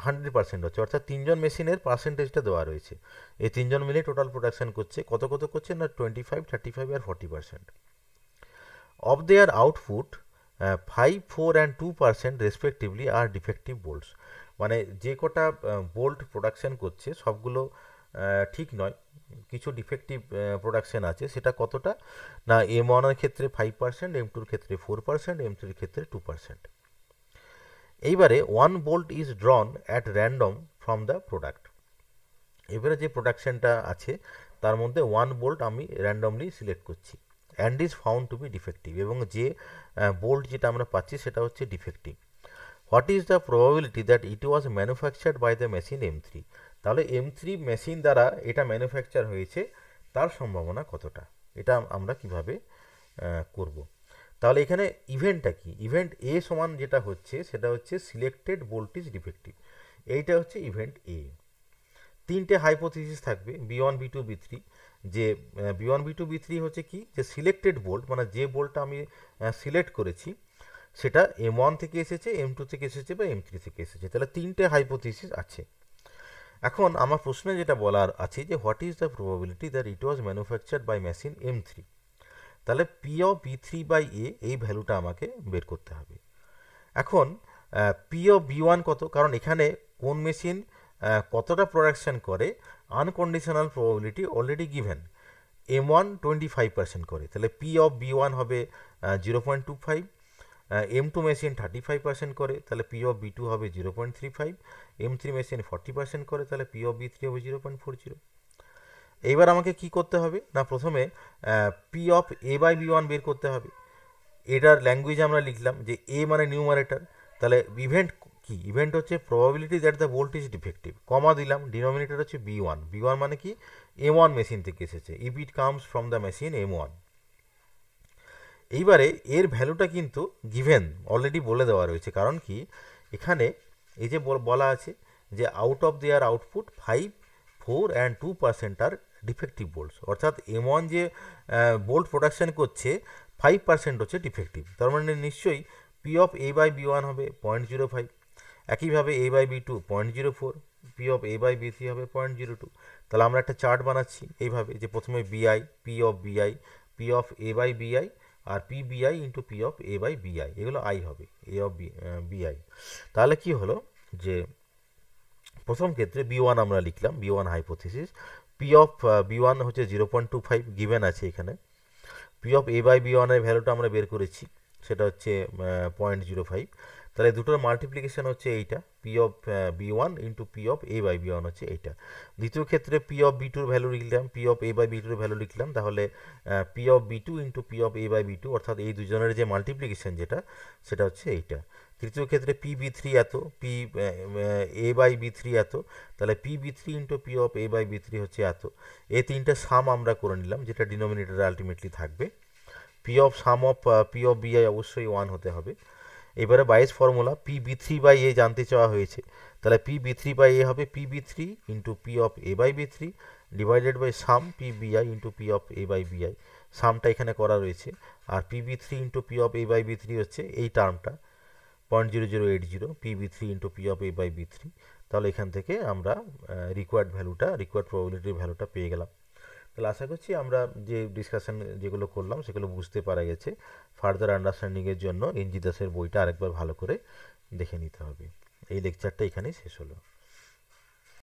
100% হচ্ছে, অর্থাৎ 3জন মেশিনের পার্সেন্টেজটা দেওয়া রয়েছে, এই 3জন মিলে টোটাল প্রোডাকশন করছে কত কত করছে না 25, 35 আর 40%। Of their output 5, 4 and 2% respectively are defective bolts, মানে যে কটা বোল্ট প্রোডাকশন করছে সবগুলো ঠিক নয়, কিছু ডিফেক্টিভ প্রোডাকশন আছে, সেটা কতটা না M1 এর ক্ষেত্রে 5%, M2 এর ক্ষেত্রে 4%, M3 এর ক্ষেত্রে 2%। এইবারে 1 bolt is drawn at random from the product, এবারে যে প্রোডাকশনটা আছে তার মধ্যে 1 bolt আমি র্যান্ডমলি সিলেক্ট করছি, and is found to be defective, এবং যে বোল্ট যেটা আমরা পাচ্ছি সেটা হচ্ছে ডিফেক্টিভ। What is the probability that it was manufactured by the machine M3, তাহলে M3 মেশিন দ্বারা এটা ম্যানুফ্যাকচার হয়েছে, তার সম্ভাবনা কতটা, এটা আমরা কিভাবে করব। তাহলে এখানে ইভেন্টটা কি, ইভেন্ট এ সমান যেটা হচ্ছে সেটা হচ্ছে সিলেক্টেড বোল্ট ইজ ডিফেক্টিভ, এইটা হচ্ছে ইভেন্ট এ। 3টে হাইপোথিসিস থাকবে B one B two B three, যে B one B two B three হচ্ছে কি, যে সিলেক্টেড বোল্ট মানে যে বোল্টটা আমি সিলেক্ট করেছি সেটা M1 থেকে এসেছে, M2 থেকে এসেছে বা M3 থেকে এসেছে, তাহলে 3টে হাইপোথিসিস আছে। এখন আমার প্রশ্নে যেটা বলার আছে যে what is the probability that it was manufactured by machine M3, তাহলে P of B three by A এই ভ্যালুটা আমাকে বের করতে হবে। এখন পি অফ বি ওয়ান কত, কারণ এখানে কোন মেশিন কতটা প্রোডাকশন করে unconditional probability already given, M1 25% করে, তাহলে P অফ B1 হবে 0.25, M2 মেশিন 35% করে, তাহলে P অফ B2 হবে 0.35, M3 মেশিন 40% করে, তাহলে P অফ B3 হবে 0.40। এইবার আমাকে কি করতে হবে না, প্রথমে P of A by B1 বের করতে হবে। এটার ল্যাঙ্গুয়েজ আমরা লিখলাম যে এ মানে নিউমারেটর, তাহলে ইভেন্ট কি, ইভেন্ট হচ্ছে probability that the bolt is defective, comma দিলাম, ডিনোমিনেটর হচ্ছে B1, B1 মানে কি M1 মেশিন থেকে এসেছে, if it comes from the machine M1। এইবারে এর ভ্যালুটা কিন্তু গিভেন অলরেডি বলে দেওয়া রয়েছে, কারণ কি এখানে এই যে বলা আছে যে out of their output 5, 4 and 2% are defective bolts, অর্থাৎ M1 যে বোল্ট প্রোডাকশন করছে 5% হচ্ছে ডিফেক্টিভ, তার মানে নিশ্চয়ই P of A by B1 হবে 0.05, একইভাবে A by B2 0.04, P of A by B3 হবে 0.02। তাহলে আমরা একটা চার্ট বানাচ্ছি এইভাবে যে প্রথমে B i, P of B i, P of A by B i, আর পি বিআই into P of A by B i, এগুলো আই হবে, এ অফ বিআই। তাহলে কি হলো যে প্রথম ক্ষেত্রে B1 আমরা লিখলাম, B1 hypothesis, P of B1 হচ্ছে 0.25 গিভেন আছে এখানে, P of A by B1 এর ভ্যালুটা আমরা বের করেছি, সেটা হচ্ছে 0.05, তাহলে দুটোর মাল্টিপ্লিকেশন হচ্ছে এইটা, P of B1 into P of A by B1 হচ্ছে এইটা। দ্বিতীয় ক্ষেত্রে পি অফ B2 ভ্যালু লিখলাম, P of A by B2 value লিখলাম, তাহলে P of B2 into P of A by B2, অর্থাৎ এই দুজনের যে মাল্টিপ্লিকেশন যেটা সেটা হচ্ছে এইটা। তৃতীয় ক্ষেত্রে পি B3 এত, পি এ বাই B3 এত, তাহলে P B3 into P of A by B3 হচ্ছে এত। এই তিনটে সাম আমরা করে নিলাম, যেটা ডিনোমিনেটরে আলটিমেটলি থাকবে। P of sum of P of BI অবশ্যই 1 হতে হবে। এবারে Bayes formula, P B3 by A জানতে চাওয়া হয়েছে, তাহলে পি B3 বাই এ হবে P B3 into P of A by B3 divided by sum P বিআই into P of A by BI, সামটা এখানে করা রয়েছে, আর P B3 into P of A by B3 হচ্ছে এই টার্মটা 0.0080, P B3 into P of A by B3। তাহলে এখান থেকে আমরা রিকোয়ার্ড ভ্যালুটা, রিকোয়ার্ড প্রবাবিলিটির ভ্যালুটা পেয়ে গেলাম। তাহলে আশা করছি আমরা যে ডিসকাশন যেগুলো করলাম সেগুলো বুঝতে পারা গেছে। ফার্দার আন্ডারস্ট্যান্ডিংয়ের জন্য এনজি দাসের বইটা আরেকবার ভালো করে দেখে নিতে হবে। এই লেকচারটা এখানেই শেষ হলো।